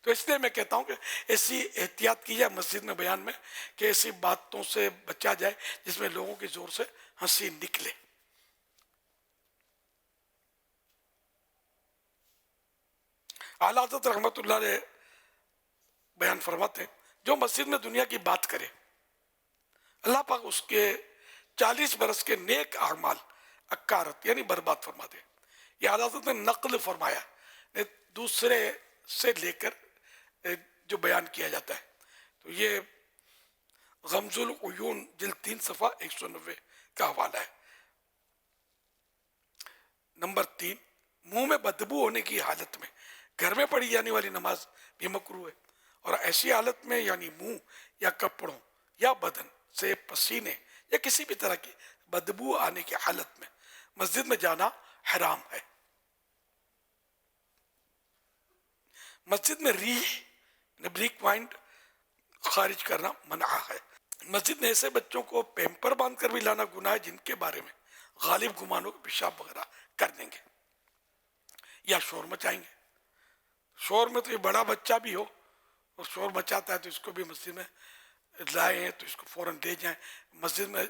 تو اس لیے میں کہتا ہوں کہ ایسی احتیاط کی جائے مسجد میں بیان میں کہ ایسی باتوں سے بچا جائے جس میں لوگوں کی زور سے ہنسی نکلے. اعلیٰ حضرت رحمت اللہ علیہ بیان فرماتے ہیں، جو مسجد میں دنیا کی بات کرے اللہ پاک اس کے 40 برس کے نیک اعمال اکارت یعنی برباد فرما دے. یہ اعلیٰ حضرت نے نقل فرمایا، دوسرے سے لے کر جو بیان کیا جاتا ہے. تو یہ غمز العیون جلد 3 صفحہ 190 کا حوالہ ہے. نمبر 3، منہ میں بدبو ہونے کی حالت میں گھر میں پڑھی جانے والی نماز بھی مکروہ ہے، اور ایسی حالت میں یعنی منہ یا کپڑوں یا بدن سے پسینے یا کسی بھی طرح کی بدبو آنے کی حالت میں مسجد میں جانا حرام ہے. مسجد میں ریح پوائنٹ خارج کرنا منع ہے. مسجد میں ایسے بچوں کو پیمپر باندھ کر بھی لانا گناہ ہے جن کے بارے میں غالب گمان ہو کہ پیشاب وغیرہ کر دیں گے یا شور مچائیں گے. شور میں تو یہ بڑا بچہ بھی ہو اور شور مچاتا ہے تو اس کو بھی مسجد میں لائے ہیں تو اس کو فوراً لے جائیں. مسجد میں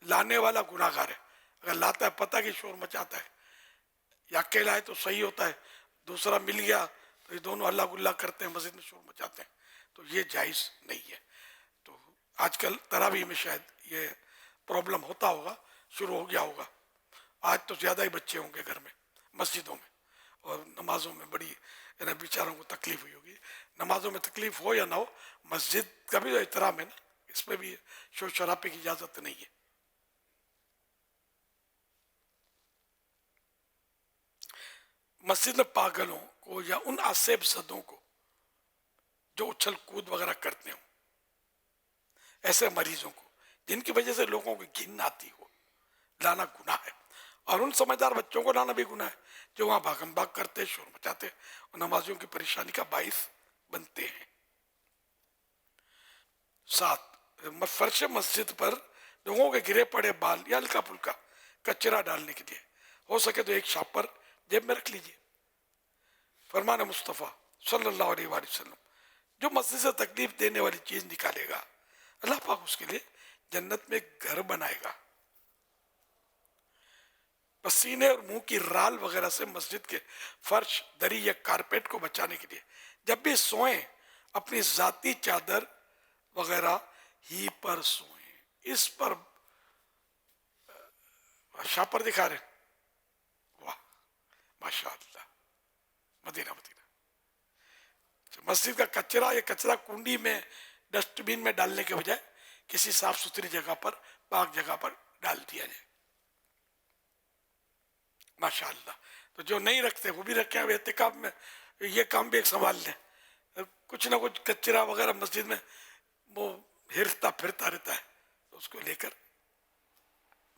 لانے والا گناہ گار ہے. اگر لاتا ہے پتہ کہ شور مچاتا ہے، یا اکیلا ہے تو صحیح ہوتا ہے، دوسرا مل گیا تو یہ دونوں اللہ گلہ کرتے ہیں، مسجد میں شور مچاتے ہیں، تو یہ جائز نہیں ہے. تو آج کل تراویح میں شاید یہ پرابلم ہوتا ہوگا، شروع ہو گیا ہوگا. آج تو زیادہ ہی بچے ہوں گے گھر میں، مسجدوں میں، اور نمازوں میں بڑی بیچاروں کو تکلیف ہوئی ہوگی. نمازوں میں تکلیف ہو یا نہ ہو، مسجد کا بھی احترام ہے نا، اس میں بھی شور شرابے کی اجازت نہیں ہے. مسجد میں پاگلوں کو یا ان آسیب زدوں کو جو اچھل کود وغیرہ کرتے ہوں، ایسے مریضوں کو جن کی وجہ سے لوگوں کو گھن آتی ہو، لانا گناہ ہے. اور ان سمجھدار بچوں کو لانا بھی گناہ ہے جو وہاں بھاگم بھاگ کرتے، شور مچاتے اور نمازیوں کی پریشانی کا باعث بنتے ہیں. 7 فرش مسجد پر لوگوں کے گرے پڑے بال یا ہلکا پھلکا کچرا ڈالنے کے لیے ہو سکے تو ایک شاپر جیب میں رکھ لیجئے. فرمان مصطفیٰ صلی اللہ علیہ وآلہ وسلم، جو مسجد سے تکلیف دینے والی چیز نکالے گا اللہ پاک اس کے لیے جنت میں گھر بنائے گا. پسینے اور منہ کی رال وغیرہ سے مسجد کے فرش، دری یا کارپیٹ کو بچانے کے لیے جب بھی سوئیں اپنی ذاتی چادر وغیرہ ہی پر سوئیں. اس پر شاپر دکھا رہے، واہ ماشاء اللہ، مدینہ. مسجد کا کچرا یا کچرا کنڈی میں، ڈسٹ بین میں ڈالنے کے بجائے کسی صاف ستھری جگہ پر، پاک جگہ پر ڈال دیا جائے. ماشاء اللہ. تو جو نہیں رکھتے وہ بھی رکھیں. اعتکاف میں یہ کام بھی ایک سنبھال لیں. کچھ نہ کچھ کچرا وغیرہ مسجد میں وہ ہرتا پھرتا رہتا ہے، اس کو لے کر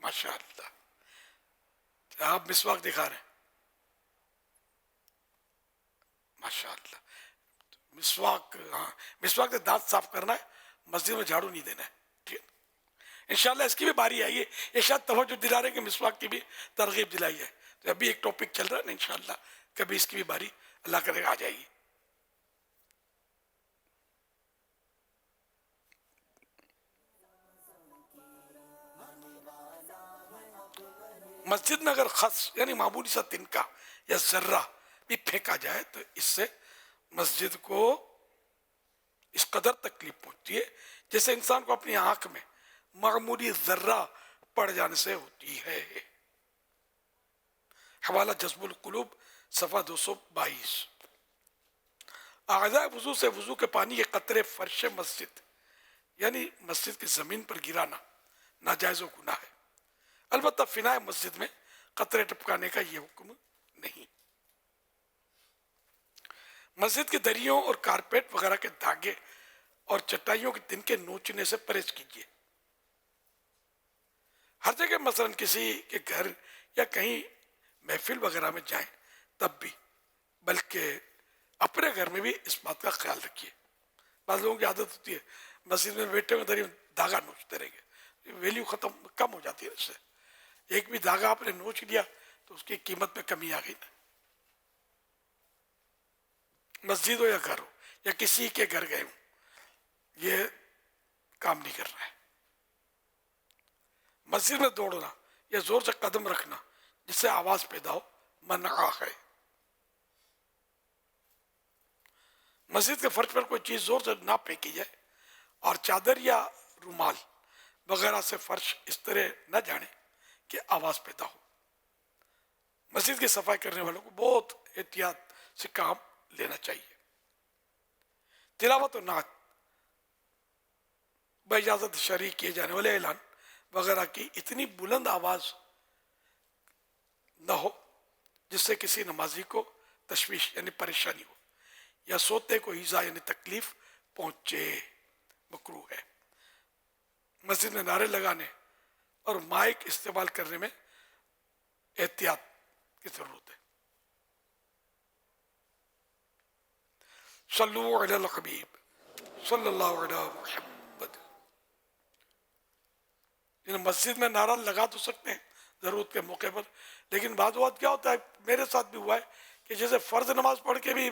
ماشاء اللہ. آپ مسواک دکھا رہے ہیں، ماشاء اللہ. مسواک، ہاں مسواک سے دانت صاف کرنا ہے، مسجد میں جھاڑو نہیں دینا ہے. ٹھیک ہے، انشاءاللہ اس کی بھی باری آئی ہے. یہ شاید توجہ دلا رہے ہیں کہ مسواک کی بھی ترغیب دلائی ہے. تو ابھی ایک ٹاپک چل رہا ہے نا، انشاءاللہ کبھی اس کی بھی باری اللہ کرے گا آ جائے گی. مسجد میں اگر خس یعنی معمولی سا تنکا یا ذرہ بھی پھینکا جائے تو اس سے مسجد کو اس قدر تکلیف پہنچتی ہے جیسے انسان کو اپنی آنکھ میں معمولی ذرہ پڑ جانے سے ہوتی ہے. حوالہ جذب القلوب صفحہ 222. اعضاء وضو سے وضو کے پانی کے قطرے فرش مسجد یعنی مسجد کی زمین پر گرانا ناجائز و گناہ ہے. البتہ فنائے مسجد میں قطرے ٹپکانے کا یہ حکم نہیں. مسجد کے دریوں اور کارپیٹ وغیرہ کے دھاگے اور چٹائیوں کے تنکے نوچنے سے پرہیز کیجیے. ہر جگہ مثلا کسی کے گھر یا کہیں محفل وغیرہ میں جائیں تب بھی، بلکہ اپنے گھر میں بھی اس بات کا خیال رکھیے. بعض لوگوں کی عادت ہوتی ہے مسجد میں بیٹھے ہوئے دری میں دھاگا نوچتے رہیں گے، ویلیو کم ہو جاتی ہے. اس سے ایک بھی دھاگا آپ نے نوچ لیا تو اس کی قیمت میں کمی آ گئی نا. مسجد ہو یا گھر ہو یا کسی کے گھر گئے ہوں، یہ کام نہیں کر رہا ہے. مسجد میں دوڑنا یا زور سے قدم رکھنا جس سے آواز پیدا ہو منع ہے. مسجد کے فرش پر کوئی چیز زور سے نہ پھینکی جائے اور چادر یا رومال وغیرہ سے فرش اس طرح نہ جانے کہ آواز پیدا ہو. مسجد کی صفائی کرنے والوں کو بہت احتیاط سے کام لینا چاہیے. تلاوت و نعت، باجازت شرعی کیے جانے والے اعلان وغیرہ کی اتنی بلند آواز نہ ہو جس سے کسی نمازی کو تشویش یعنی پریشانی ہو یا سوتے کو ایذا یعنی تکلیف پہنچے. مکروہ ہے. مسجد میں نعرے لگانے اور مائک استعمال کرنے میں احتیاط کی ضرورت ہے. صلو علی الحبیب صلی اللہ علیہ محمد. مسجد میں نعرہ لگا تو سکتے ہیں ضرورت کے موقع پر، لیکن بعض اوقات کیا ہوتا ہے، میرے ساتھ بھی ہوا ہے کہ جیسے فرض نماز پڑھ کے بھی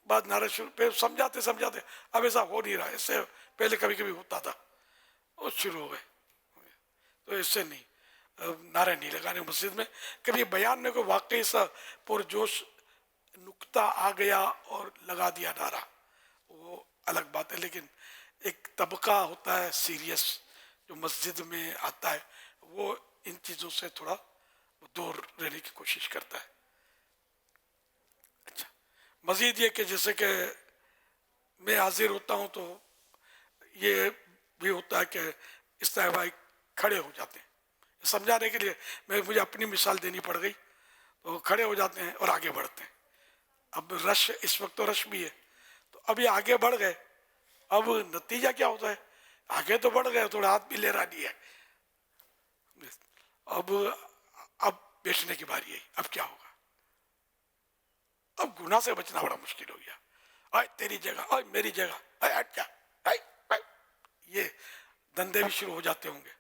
بعد نعرے شروع سمجھاتے اب ایسا ہو نہیں رہا. اس سے پہلے کبھی کبھی ہوتا تھا اور شروع ہو گئے. تو اس سے نہیں، نعرے نہیں لگانے مسجد میں. کبھی بیان میں کوئی واقعی سا پرجوش نکتہ آ گیا اور لگا دیا نعرہ، وہ الگ بات ہے. لیکن ایک طبقہ ہوتا ہے سیریس جو مسجد میں آتا ہے، وہ ان چیزوں سے تھوڑا دور رہنے کی کوشش کرتا ہے. اچھا، مزید یہ کہ جیسے کہ میں حاضر ہوتا ہوں تو یہ بھی ہوتا ہے کہ اس طرح بھائی کھڑے ہو جاتے ہیں. سمجھانے کے لیے مجھے اپنی مثال دینی پڑ گئی تو کھڑے ہو جاتے ہیں اور آگے بڑھتے ہیں. اب رش اس وقت تو رش بھی ہے, تو ابھی آگے بڑھ گئے, اب نتیجہ کیا ہوتا ہے, آگے تو بڑھ گئے, تھوڑا ہاتھ بھی لہرا دیا, اب بیٹھنے کی باری ہے, اب کیا ہوگا؟ اب گناہ سے بچنا بڑا مشکل ہو گیا. آئے تیری جگہ, آئے میری جگہ, آئے ہٹ جا, یہ دندے بھی شروع ہو جاتے ہوں گے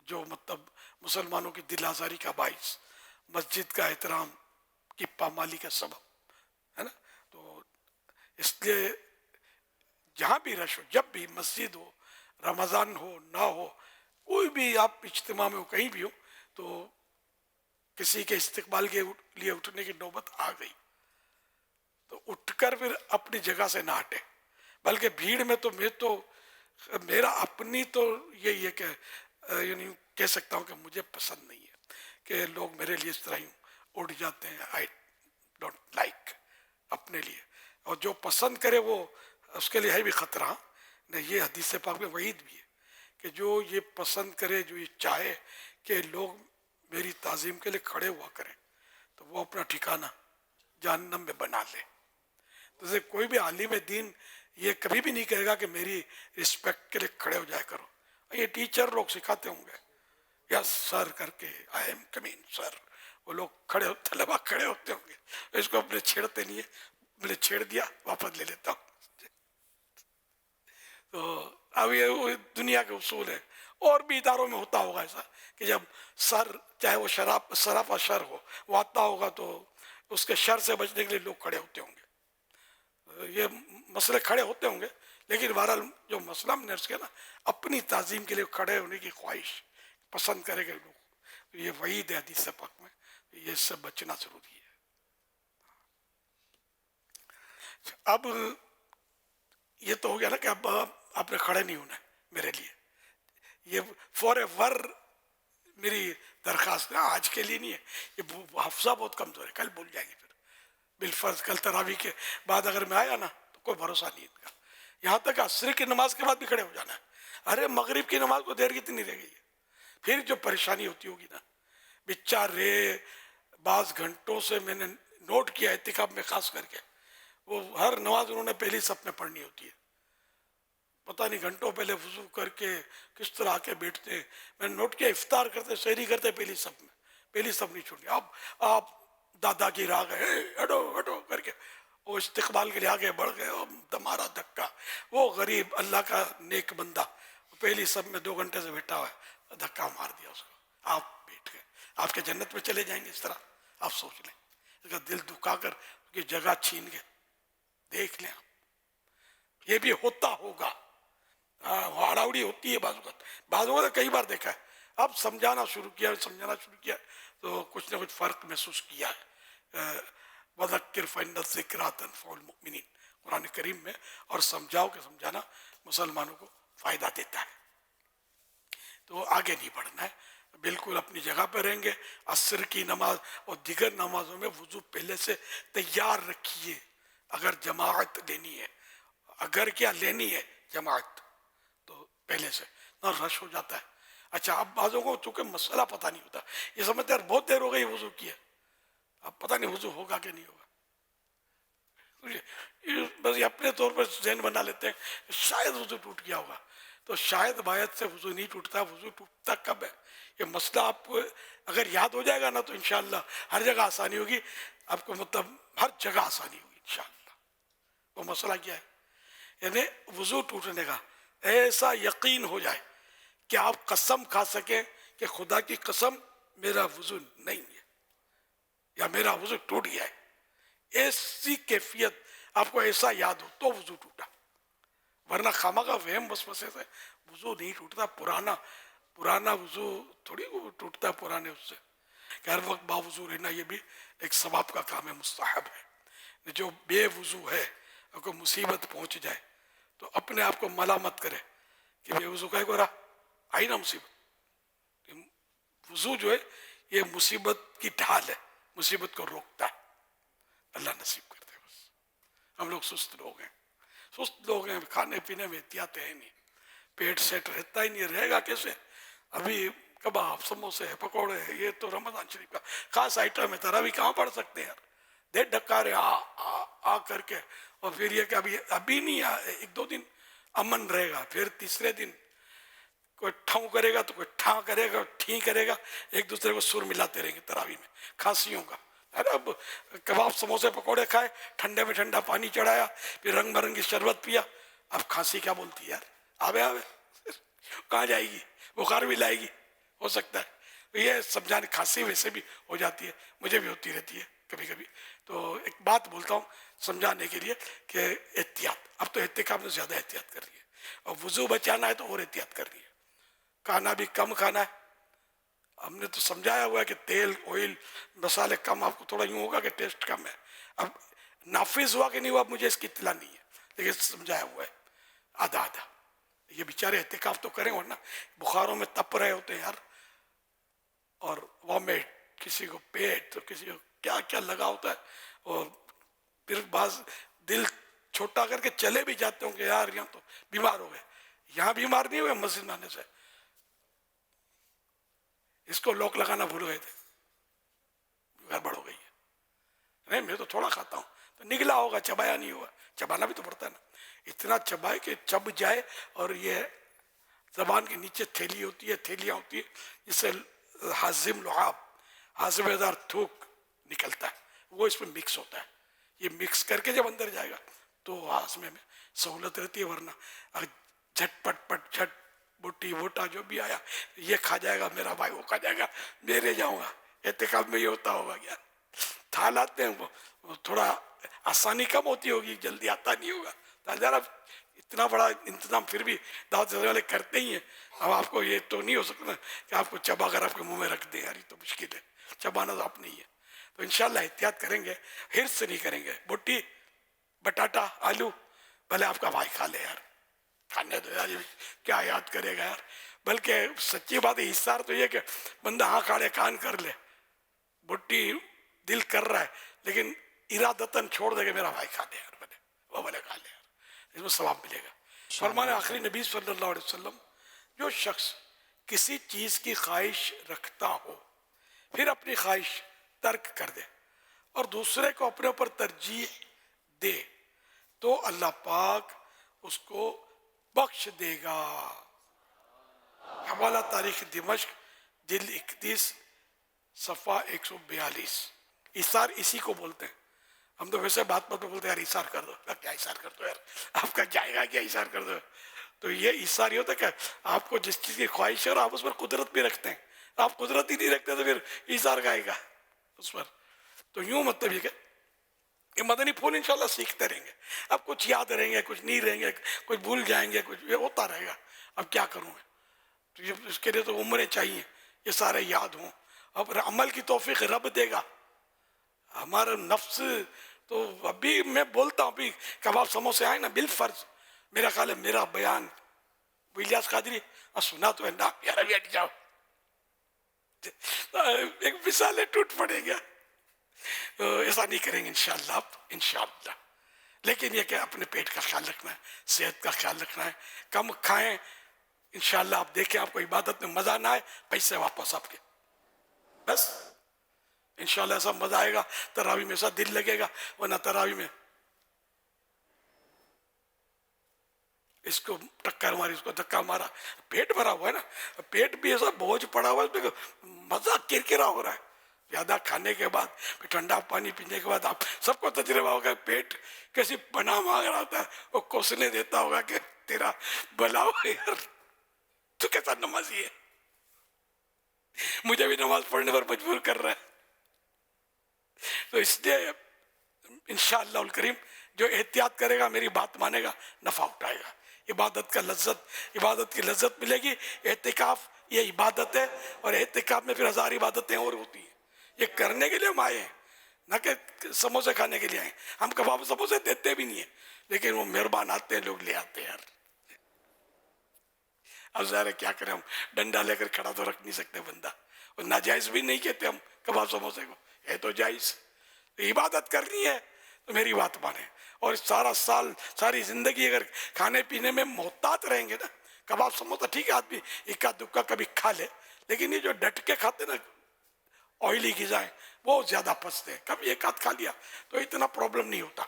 جو مطلب مسلمانوں کی دل آزاری کا باعث, مسجد کا احترام کی پامالی کا سبب ہے نا. تو اس لیے جہاں بھی رش ہو, جب بھی مسجد ہو, رمضان ہو نہ ہو, کوئی بھی آپ اجتماع میں ہو, کہیں بھی ہو, تو کسی کے استقبال کے لیے اٹھنے کی نوبت آ گئی تو اٹھ کر پھر اپنی جگہ سے نہ ہٹے, بلکہ بھیڑ میں تو میرا اپنی تو یہی ہے کہ یعنی کہہ سکتا ہوں کہ مجھے پسند نہیں ہے کہ لوگ میرے لیے اس طرح ہی اٹھ جاتے ہیں. آئی ڈونٹ لائک اپنے لیے, اور جو پسند کرے وہ اس کے لیے ہے بھی خطرہ. یہ حدیث پاک میں وعید بھی ہے کہ جو یہ پسند کرے, جو یہ چاہے کہ لوگ میری تعظیم کے لیے کھڑے ہوا کریں, تو وہ اپنا ٹھکانہ جہنم میں بنا لے. تو کوئی بھی عالم دین یہ کبھی بھی نہیں کہے گا کہ میری رسپیکٹ کے لیے کھڑے ہو جائے کرو. یہ ٹیچر لوگ سکھاتے ہوں گے, یس سر کر کے, آئی ایم کمنگ سر, وہ لوگ کھڑے طلبا کھڑے ہوتے ہوں گے, اس کو اپنے چھیڑتے نہیں ہے, میں نے چھیڑ دیا واپس لے لیتا ہوں. تو اب یہ دنیا کے اصول ہے. اور بھی اداروں میں ہوتا ہوگا ایسا کہ جب سر, چاہے وہ سراپا شر ہو, وہ آتا ہوگا تو اس کے شر سے بچنے کے لیے لوگ کھڑے ہوتے ہوں گے. یہ مسئلے کھڑے ہوتے ہوں گے, لیکن بہرحال جو مسئلہ ہم نے اس کے نا اپنی تعظیم کے لیے کھڑے ہونے کی خواہش پسند کرے گا لوگ, یہ وعید ہے حدیث پاک میں, یہ اس سے بچنا ضروری ہے. اب یہ تو ہو گیا نا کہ اب آپ نے کھڑے نہیں ہونا میرے لیے, یہ فور ایور میری درخواست ہے, آج کے لیے نہیں ہے. یہ حفظہ بہت کمزور ہے, کل بھول جائیں گے. پھر بالفرض کل تراویح کے بعد اگر میں آیا نا تو کوئی بھروسہ نہیں ان کا, یہاں تک عصر کی نماز کے بعد بھی کھڑے ہو جانا ہے. ارے مغرب کی نماز کو دیر کتنی رہ گئی ہے, پھر جو پریشانی ہوتی ہوگی نا بیچارے. بعض گھنٹوں سے میں نے نوٹ کیا اعتکاف میں خاص کر کے, وہ ہر نماز انہوں نے پہلی صف میں پڑھنی ہوتی ہے. پتہ نہیں گھنٹوں پہلے وضو کر کے کس طرح آ کے بیٹھتے ہیں. میں نے نوٹ کیا افطار کرتے, سحری کرتے پہلی صف میں, پہلی صف نہیں چھوڑنی. اب آپ دادا کی راہ گئے, ہٹو ہٹو کر کے وہ استقبال کے لیے آگے بڑھ گئے, دمارا دھکا. وہ غریب اللہ کا نیک بندہ پہلی صف میں 2 گھنٹے سے بیٹھا ہوا ہے, دھکا مار دیا اس کو, آپ بیٹھ گئے. آپ کے جنت میں چلے جائیں گے اس طرح, آپ سوچ لیں. اس کا دل دکھا کر اس کی جگہ چھین گئے, دیکھ لیں آپ, یہ بھی ہوتا ہوگا. ہاڑاوڑی ہوتی ہے بعض اوقات کئی بار دیکھا ہے. اب سمجھانا شروع کیا تو کچھ نہ کچھ فرق محسوس کیا ہے. وَذَكِّرْ فَإِنَّ الذِّكْرَىٰ تَنفَعُ الْمُؤْمِنِينَ قرآن کریم میں, اور سمجھاؤ کہ سمجھانا مسلمانوں کو فائدہ دیتا ہے. تو آگے نہیں بڑھنا ہے, بالکل اپنی جگہ پہ رہیں گے. عصر کی نماز اور دیگر نمازوں میں وضو پہلے سے تیار رکھیے. اگر جماعت لینی ہے, اگر کیا لینی ہے جماعت, تو پہلے سے نہ رش ہو جاتا ہے. اچھا, اب بعضوں کو چونکہ مسئلہ پتہ نہیں ہوتا, یہ سمجھتے ہیں بہت دیر ہو گئی وضو کیا, اب پتہ نہیں وضو ہوگا کہ نہیں ہوگا. بس یہ اپنے طور پر ذہن بنا لیتے ہیں شاید وضو ٹوٹ گیا ہوگا. تو شاید باعث سے وضو نہیں ٹوٹتا. وضو ٹوٹتا کب ہے یہ مسئلہ آپ کو اگر یاد ہو جائے گا نا, تو انشاءاللہ ہر جگہ آسانی ہوگی آپ کو, مطلب ہر جگہ آسانی ہوگی انشاءاللہ. وہ مسئلہ کیا ہے, یعنی وضو ٹوٹنے کا ایسا یقین ہو جائے کہ آپ قسم کھا سکیں کہ خدا کی قسم میرا وضو نہیں ہے یا میرا وضو ٹوٹ گیا ہے. ایسی کیفیت آپ کو ایسا یاد ہو تو وضو ٹوٹا, ورنہ خامخواہ وہم وسوسے سے وضو نہیں ٹوٹتا. پرانا وضو تھوڑی ٹوٹتا پرانے اس سے, کہ ہر وقت باوضو رہنا یہ بھی ایک ثواب کا کام ہے, مستحب ہے. جو بے وضو ہے, اگر کوئی مصیبت پہنچ جائے تو اپنے آپ کو ملامت کرے کہ بے وضو کا کو رہا, آئی نا مصیبت. وضو جو ہے یہ مصیبت کی ڈھال ہے, مصیبت کو روکتا ہے. اللہ نصیب کرتے ہیں. بس ہم لوگ سست لوگ ہیں, کھانے پینے میں احتیاط ہے نہیں, پیٹ سیٹ رہتا ہی نہیں, رہے گا کیسے. ابھی کباب سموسے پکوڑے یہ تو رمضان شریف کا خاص آئٹم ہے. تراویح کہاں پڑھ سکتے ہیں یار؟ دے ڈکارے آ کر کے. اور پھر یہ کہ ابھی نہیں ایک دو دن امن رہے گا, پھر تیسرے دن کوئی ٹھاؤں کرے گا تو کوئی ٹھاں کرے گا, ٹھیں کرے گا, ایک دوسرے کو سر ملاتے رہیں گے تراویح میں کھانسیوں کا. اب کباب سموسے پکوڑے کھائے, ٹھنڈے میں ٹھنڈا پانی چڑھایا, پھر رنگ برنگی شربت پیا. اب کھانسی کیا بولتی ہے یار؟ آوے کہاں جائے گی؟ بخار بھی لائے گی ہو سکتا ہے. یہ سمجھانے کھانسی ویسے بھی ہو جاتی ہے, مجھے بھی ہوتی رہتی ہے کبھی کبھی. تو ایک بات بولتا ہوں سمجھانے کے لیے کہ احتیاط. اب تو اعتکاف میں زیادہ احتیاط کر رہی ہے, اور وضو بچانا ہے تو اور احتیاط کر رہی ہے. کھانا بھی کم کھانا ہے. ہم نے تو سمجھایا ہوا ہے کہ تیل آئل مسالے کم, آپ کو تھوڑا یوں ہوگا کہ ٹیسٹ کم ہے. اب نافذ ہوا کہ نہیں ہوا مجھے اس کی اطلاع نہیں ہے, لیکن سمجھایا ہوا ہے آدھا آدھا. یہ بیچارے احتکاف تو کریں, ورنہ بخاروں میں تپ رہے ہوتے ہیں یار, اور وامٹ, کسی کو پیٹ تو کسی کو کیا کیا لگا ہوتا ہے. اور پھر بعض دل چھوٹا کر کے چلے بھی جاتے ہوں کہ یار یہاں تو بیمار ہو گئے. یہاں بیمار نہیں ہوئے, مسجد میں آنے سے. اس کو لوک لگانا بھول گئے تھے, گڑبڑ ہو گئی ہے. نہیں میں تو تھوڑا کھاتا ہوں, تو نگلا ہوگا, چبایا نہیں ہوگا. چبانا بھی تو پڑتا ہے نا, اتنا چبائے کہ چب جائے. اور یہ زبان کے نیچے تھیلی ہوتی ہے, تھیلیاں ہوتی ہے جس سے ہاضم لعاب, ہاضمے دار تھوک نکلتا ہے, وہ اس میں مکس ہوتا ہے. یہ مکس کر کے جب اندر جائے گا تو ہاضمے میں سہولت رہتی ہے. ورنہ جھٹ پٹ پٹ جھٹ بوٹی بوٹا جو بھی آیا یہ کھا جائے گا میرا بھائی, وہ کھا جائے گا میرے جاؤں گا. اعتکاف میں یہ ہوتا ہوگا کیا؟ تھال آتے ہیں وہ تھوڑا آسانی کم ہوتی ہوگی, جلدی آتا نہیں ہوگا. ذرا اتنا بڑا انتظام پھر بھی دعوت والے کرتے ہی ہیں. اب آپ کو یہ تو نہیں ہو سکتا کہ آپ کو چبا کر آپ کے منہ میں رکھ دیں, یار یہ تو مشکل ہے. چبانا تو آپ نہیں ہے. تو انشاءاللہ احتیاط کریں گے, حرص سے نہیں کریں گے. بوٹی بٹاٹا آلو بھلے آپ کا بھائی کھا لے یار, کھانے دو یار, کیا یاد کرے گا یار. بلکہ سچی بات ہے, احسار تو یہ کہ بندہ ہاں کھاڑے کان کر لے, بوٹی دل کر رہا ہے لیکن ارادتاً چھوڑ دے گا میرا بھائی کھا لے یار, بھلے وہ بھلے کھا لے یار, اس میں ثواب ملے گا. فرمانے آخری نبی صلی اللہ علیہ وسلم, جو شخص کسی چیز کی خواہش رکھتا ہو پھر اپنی خواہش ترک کر دے اور دوسرے کو اپنے اوپر ترجیح دے تو اللہ پاک اس کو بخش دے گا. حوالہ تاریخ دمشق جلد 31 صفحہ 142. ایثار اسی کو بولتے ہیں. ہم تو ویسے بات بات میں بولتے ہیں یار ایثار کر دو, کیا ایثار کر دو یار, آپ کا جائے گا کیا ایثار کر دو. تو یہ ایثار یہ ہوتا ہے کہ آپ کو جس چیز کی خواہش ہے اور آپ اس پر قدرت بھی رکھتے ہیں. آپ قدرت ہی نہیں رکھتے تو پھر ایثار کا آئے گا اس پر. تو یوں مطلب یہ کہ مدنی پھول انشاءاللہ سیکھتے رہیں گے. اب کچھ یاد رہیں گے, کچھ نہیں رہیں گے, کچھ بھول جائیں گے, کچھ یہ ہوتا رہے گا. اب کیا کروں میں, تو اس کے لیے تو عمریں چاہیے یہ سارے یاد ہوں. اب عمل کی توفیق رب دے گا. ہمارا نفس تو ابھی میں بولتا ہوں, ابھی کباب سموسے آئے نا بالفرض, میرا خیال ہے میرا بیان الیاس قادری سنا تو ہے نا یار, ابھی ہٹ جاؤ, ایک مثالیں ٹوٹ پڑے گا. ایسا نہیں کریں گے انشاءاللہ اب انشاءاللہ. لیکن یہ کہ اپنے پیٹ کا خیال رکھنا ہے, صحت کا خیال رکھنا ہے, کم کھائیں. انشاءاللہ آپ دیکھیں آپ کو عبادت میں مزہ نہ آئے, پیسے واپس آپ کے, بس انشاءاللہ ایسا مزہ آئے گا. تراویح میں ایسا دل لگے گا, ورنہ تراویح میں اس کو ٹکر ماری, اس کو دھکا مارا, پیٹ بھرا ہوا ہے نا, پیٹ بھی ایسا بوجھ پڑا ہوا ہے, مزہ کرکرا ہو رہا ہے. زیادہ کھانے کے بعد پھر ٹھنڈا پانی پینے کے بعد آپ سب کو تجربہ ہوگا, پیٹ کیسی پناہ مانگ رہا ہوتا ہے, وہ کوسنے دیتا ہوگا کہ تیرا بھلا ہو یار, تو کیسا نمازی ہے, مجھے بھی نماز پڑھنے پر مجبور کر رہا ہے. تو اس لیے انشاءاللہ الکریم جو احتیاط کرے گا, میری بات مانے گا, نفع اٹھائے گا. عبادت کی لذت ملے گی. اعتکاف یہ عبادت ہے, اور اعتکاف میں پھر 1000 عبادتیں اور ہوتی ہیں. یہ کرنے کے لیے ہم آئے ہیں, نہ کہ سموسے کھانے کے لیے آئے ہیں. ہم کباب سموسے دیتے بھی نہیں ہیں, لیکن وہ مہربان آتے ہیں, لوگ لے آتے ہیں یار. اب ظاہر کیا کریں, ہم ڈنڈا لے کر کھڑا تو رکھ نہیں سکتے بندہ, اور ناجائز بھی نہیں کہتے ہم کباب سموسے کو, ہے تو جائز. عبادت کرنی ہے تو میری بات مانیں, اور سارا سال ساری زندگی اگر کھانے پینے میں محتاط رہیں گے نا, کباب سموسہ ٹھیک ہے آدمی اکا دکا کبھی کھا لے, لیکن یہ جو ڈٹ کے کھاتے نا آئلی غذائیں وہ زیادہ پھنستے ہیں. کبھی ایک آدھ کھا لیا تو اتنا پرابلم نہیں ہوتا.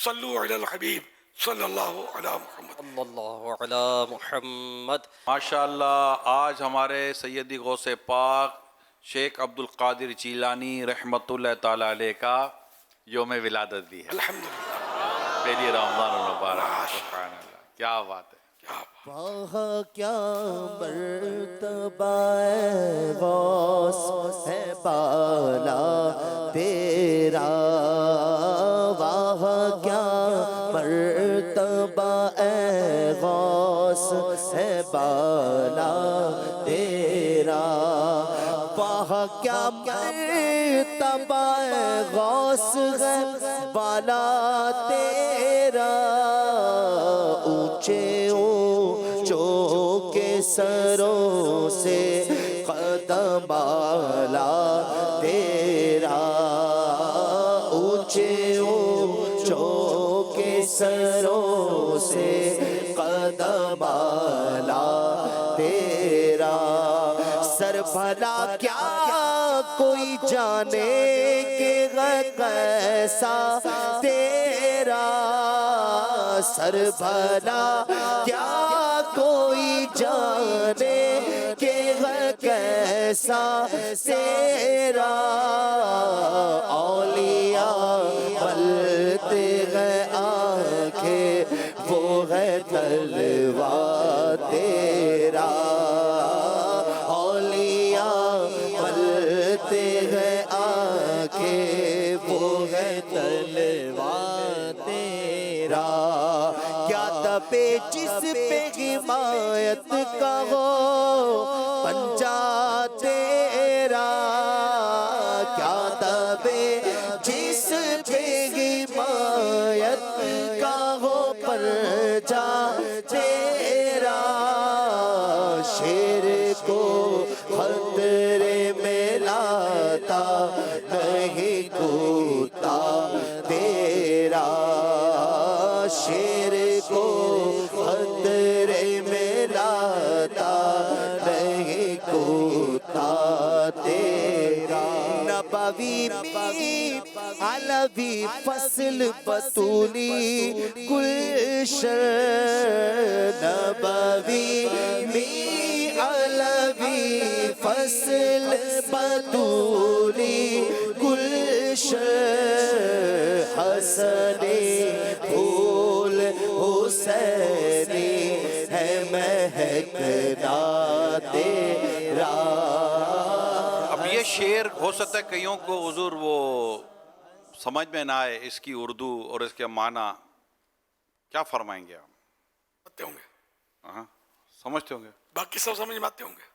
صلو علی الحبیب صلی اللہ علی محمد. اللہ علی محمد. ماشاءاللہ آج ہمارے سیدی غوث پاک شیخ عبد القادر جیلانی رحمۃ اللہ تعالی علیہ کا یوم ولادت بھی ہے. الحمدللہ پہلی رمضان المبارک. سبحان اللہ، کیا بات ہے. وہاں کیا مرتبہ غوث ہے بالا تیرا، وہاں کیا مرتبہ غوث ہے بالا تیرا، وہاں کیا مرتبہ غوث ہے بالا تیرا، اونچے کے سروں سے قدم بالا تیرا، اونچے اونچوں کے سروں سے قدم بالا تیرا. سر بھلا کیا کوئی جانے کہ کیسا تیرا، سر بھلا کیا کوئی جانے کہ کیسا تیرا، اولیاء ملتے ہیں آنکھیں وہ ہے تلوار تیرا، اولیاء ملتے ہیں آنکھیں وہ ہے تلوار تیرا. کیا دبے جس پہ حمایت کا ہو پنجا تیرا، کیا دبے جس پہ حمایت کا ہو پنجا تیرا، شیر کو خطرے میں لاتا نہیں کوتا تیرا، شیر کو خطرے میں لاتا نہیں کوتا تیرا. نبوی میں علوی فصل بطولی گلشن، نبوی میں علوی فصل بطولی گلشن، حسنی پھول حسینی ہے مہکنا تیرا. اب یہ شعر ہو سکتا ہے کئیوں کو حضور وہ سمجھ میں نہ آئے اس کی اردو اور اس کے معنی، کیا فرمائیں گے آپ؟ آتے ہوں گے. ہاں سمجھتے ہوں گے. باقی سب سمجھ میں آتے ہوں گے.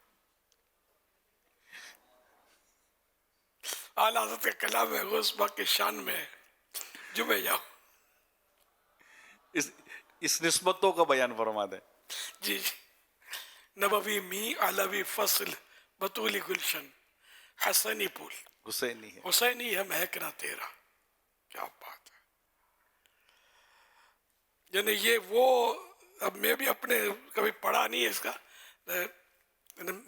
اعلیٰ حضرت کے کلام ہے غوث پاک کی شان میں جمعے جاؤ. اس نسبتوں کا بیان فرما دیں. جی جی. نبوی می علوی فصل بطولی گلشن، حسنی پھول حسینی ہے، حسینی ہے مہکنا تیرا. کیا بات ہے. یعنی یہ وہ، اب میں بھی اپنے کبھی پڑھا نہیں ہے اس کا،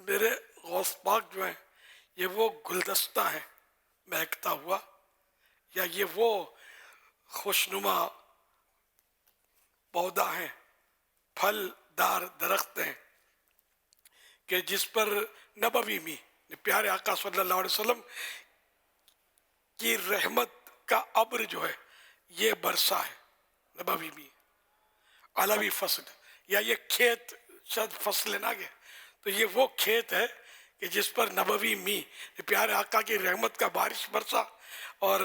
میرے غوث پاک جو ہیں یہ وہ گلدستہ ہے مہکتا ہوا، یا یہ وہ خوشنما پودا ہیں، پھل دار درخت ہیں کہ جس پر نبوی میں پیارے آقا صلی اللہ علیہ وسلم کی رحمت کا ابر جو ہے یہ برسا ہے. نبوی میں علوی فصل، یا یہ کھیت، شاید فصل نہ گئے تو یہ وہ کھیت ہے کہ جس پر نبوی می پیارے آقا کی رحمت کا بارش برسا، اور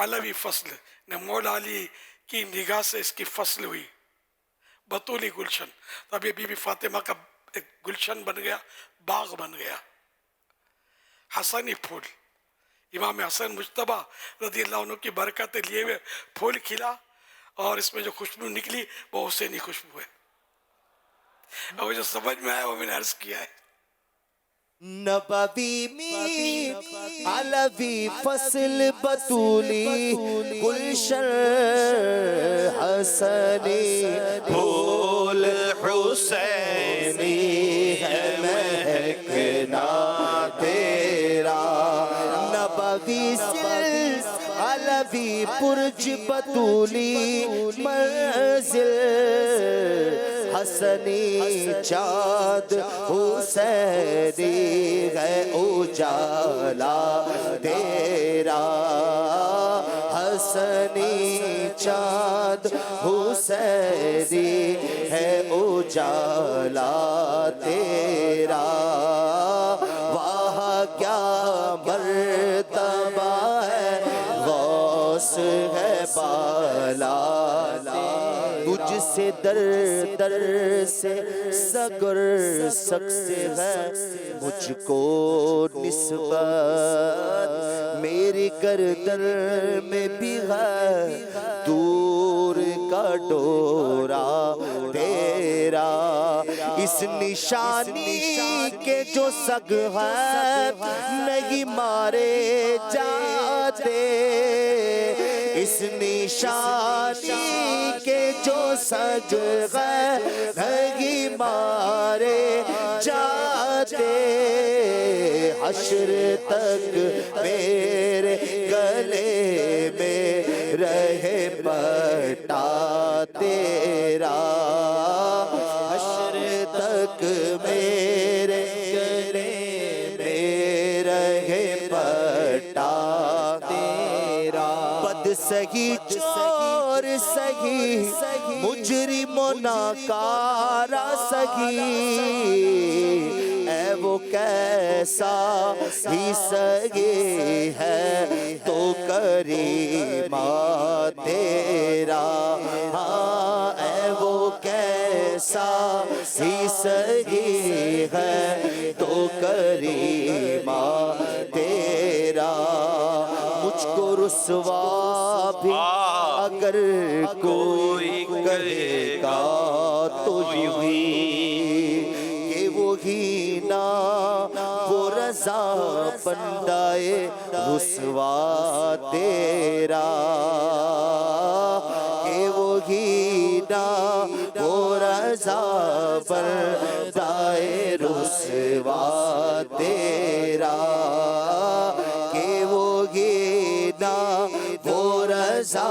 علوی فصل نے مولا علی کی نگاہ سے اس کی فصل ہوئی بطولی گلشن. تو اب یہ بی بی فاطمہ کا ایک گلشن بن گیا، باغ بن گیا. حسنی پھول، امام حسن مجتبیٰ رضی اللہ عنہ کی برکت لیے ہوئے پھول کھلا، اور اس میں جو خوشبو نکلی وہ حسینی خوشبو ہے. اور جو سمجھ میں آیا وہ میں نے عرض کیا ہے. نبوی میں علوی فصل بطولی گلشن، حسنی پھول حسینی ہے مہکنا تیرا نبوی علوی برج بطولی منزل حسنی چاند حسینی ہے اجالا تیرا حسنی چاند حسینی ہے اجالا تیرا واہ کیا مرتبہ ہے غوث ہے بالا تجھ سے در در سے سگر سکتے ہے مجھ کو نسبت میری گردن میں بھی ہے دور کا ڈورا تیرا اس نشانی کے جو سگ ہے نہیں مارے جاتے اس نشانی کے جو سگ ہے نہیں مارے جاتے حشر تک میرے گلے میں رہے پٹا تیرا حشر تک میرے گلے میں رہے پٹا تیرا بد سہی چور سہی مجرم و ناکارہ سہی اے وہ کیسا ہی سہی ہے تو کریمہ تیرا ہاں اے وہ کیسا ہی سہی ہے تو کریمہ تیرا مجھ کو رسوا بھی اگر کوئی کہے گا تو یوں کہ وہی نا وہ رضا بندائے رسوا تیرا کہ وہی نا وہ رضا بندائے رسوا تیرا کہ وہی نا وہ رضا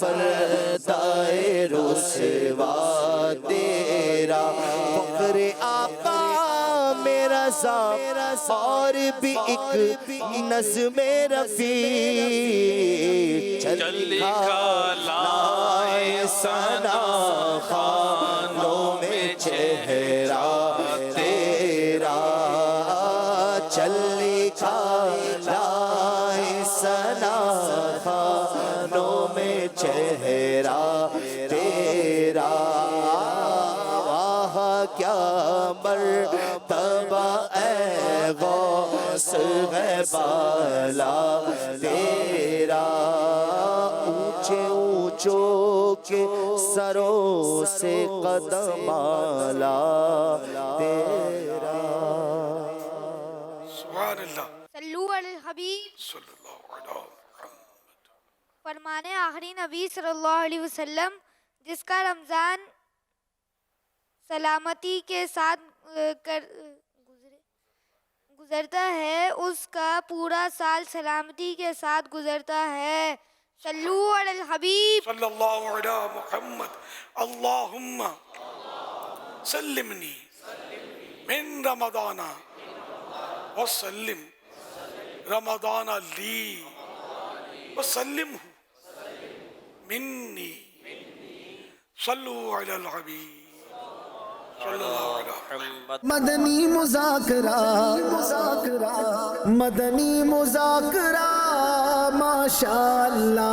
بندائے رسوا تیرا فخر آقا میرا ذات اور بھی ایک نظم رفیع چل لکھا لائے ثنا خانوں میں چہرہ تیرا چل لکھا لائے ثنا خانوں میں چہرہ تیرا کیا مرتبہ اے غوث ہے بالا تیرا اونچے اونچوں کے سروں سے قدم آلا تیرا سبحان اللہ صلو علی الحبیب صلی اللہ علیہ فرمانے آخری نبی صلی اللہ علیہ وسلم جس کا رمضان سلامتی کے ساتھ گزرتا ہے اس کا پورا سال سلامتی کے ساتھ گزرتا ہے صلو علی الحبیب صلی اللہ علیہ محمد اللہم سلمنی من رمضان وسلم رمضان لی وسلمہ منی صلو علی الحبیب مدنی مذاکرہ مدنی مذاکرہ ماشاءاللہ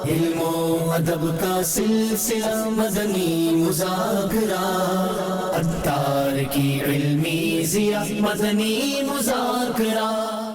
علم و ادب کا سلسلہ مدنی مذاکرہ عطار کی علمی ضیاء مدنی مذاکرہ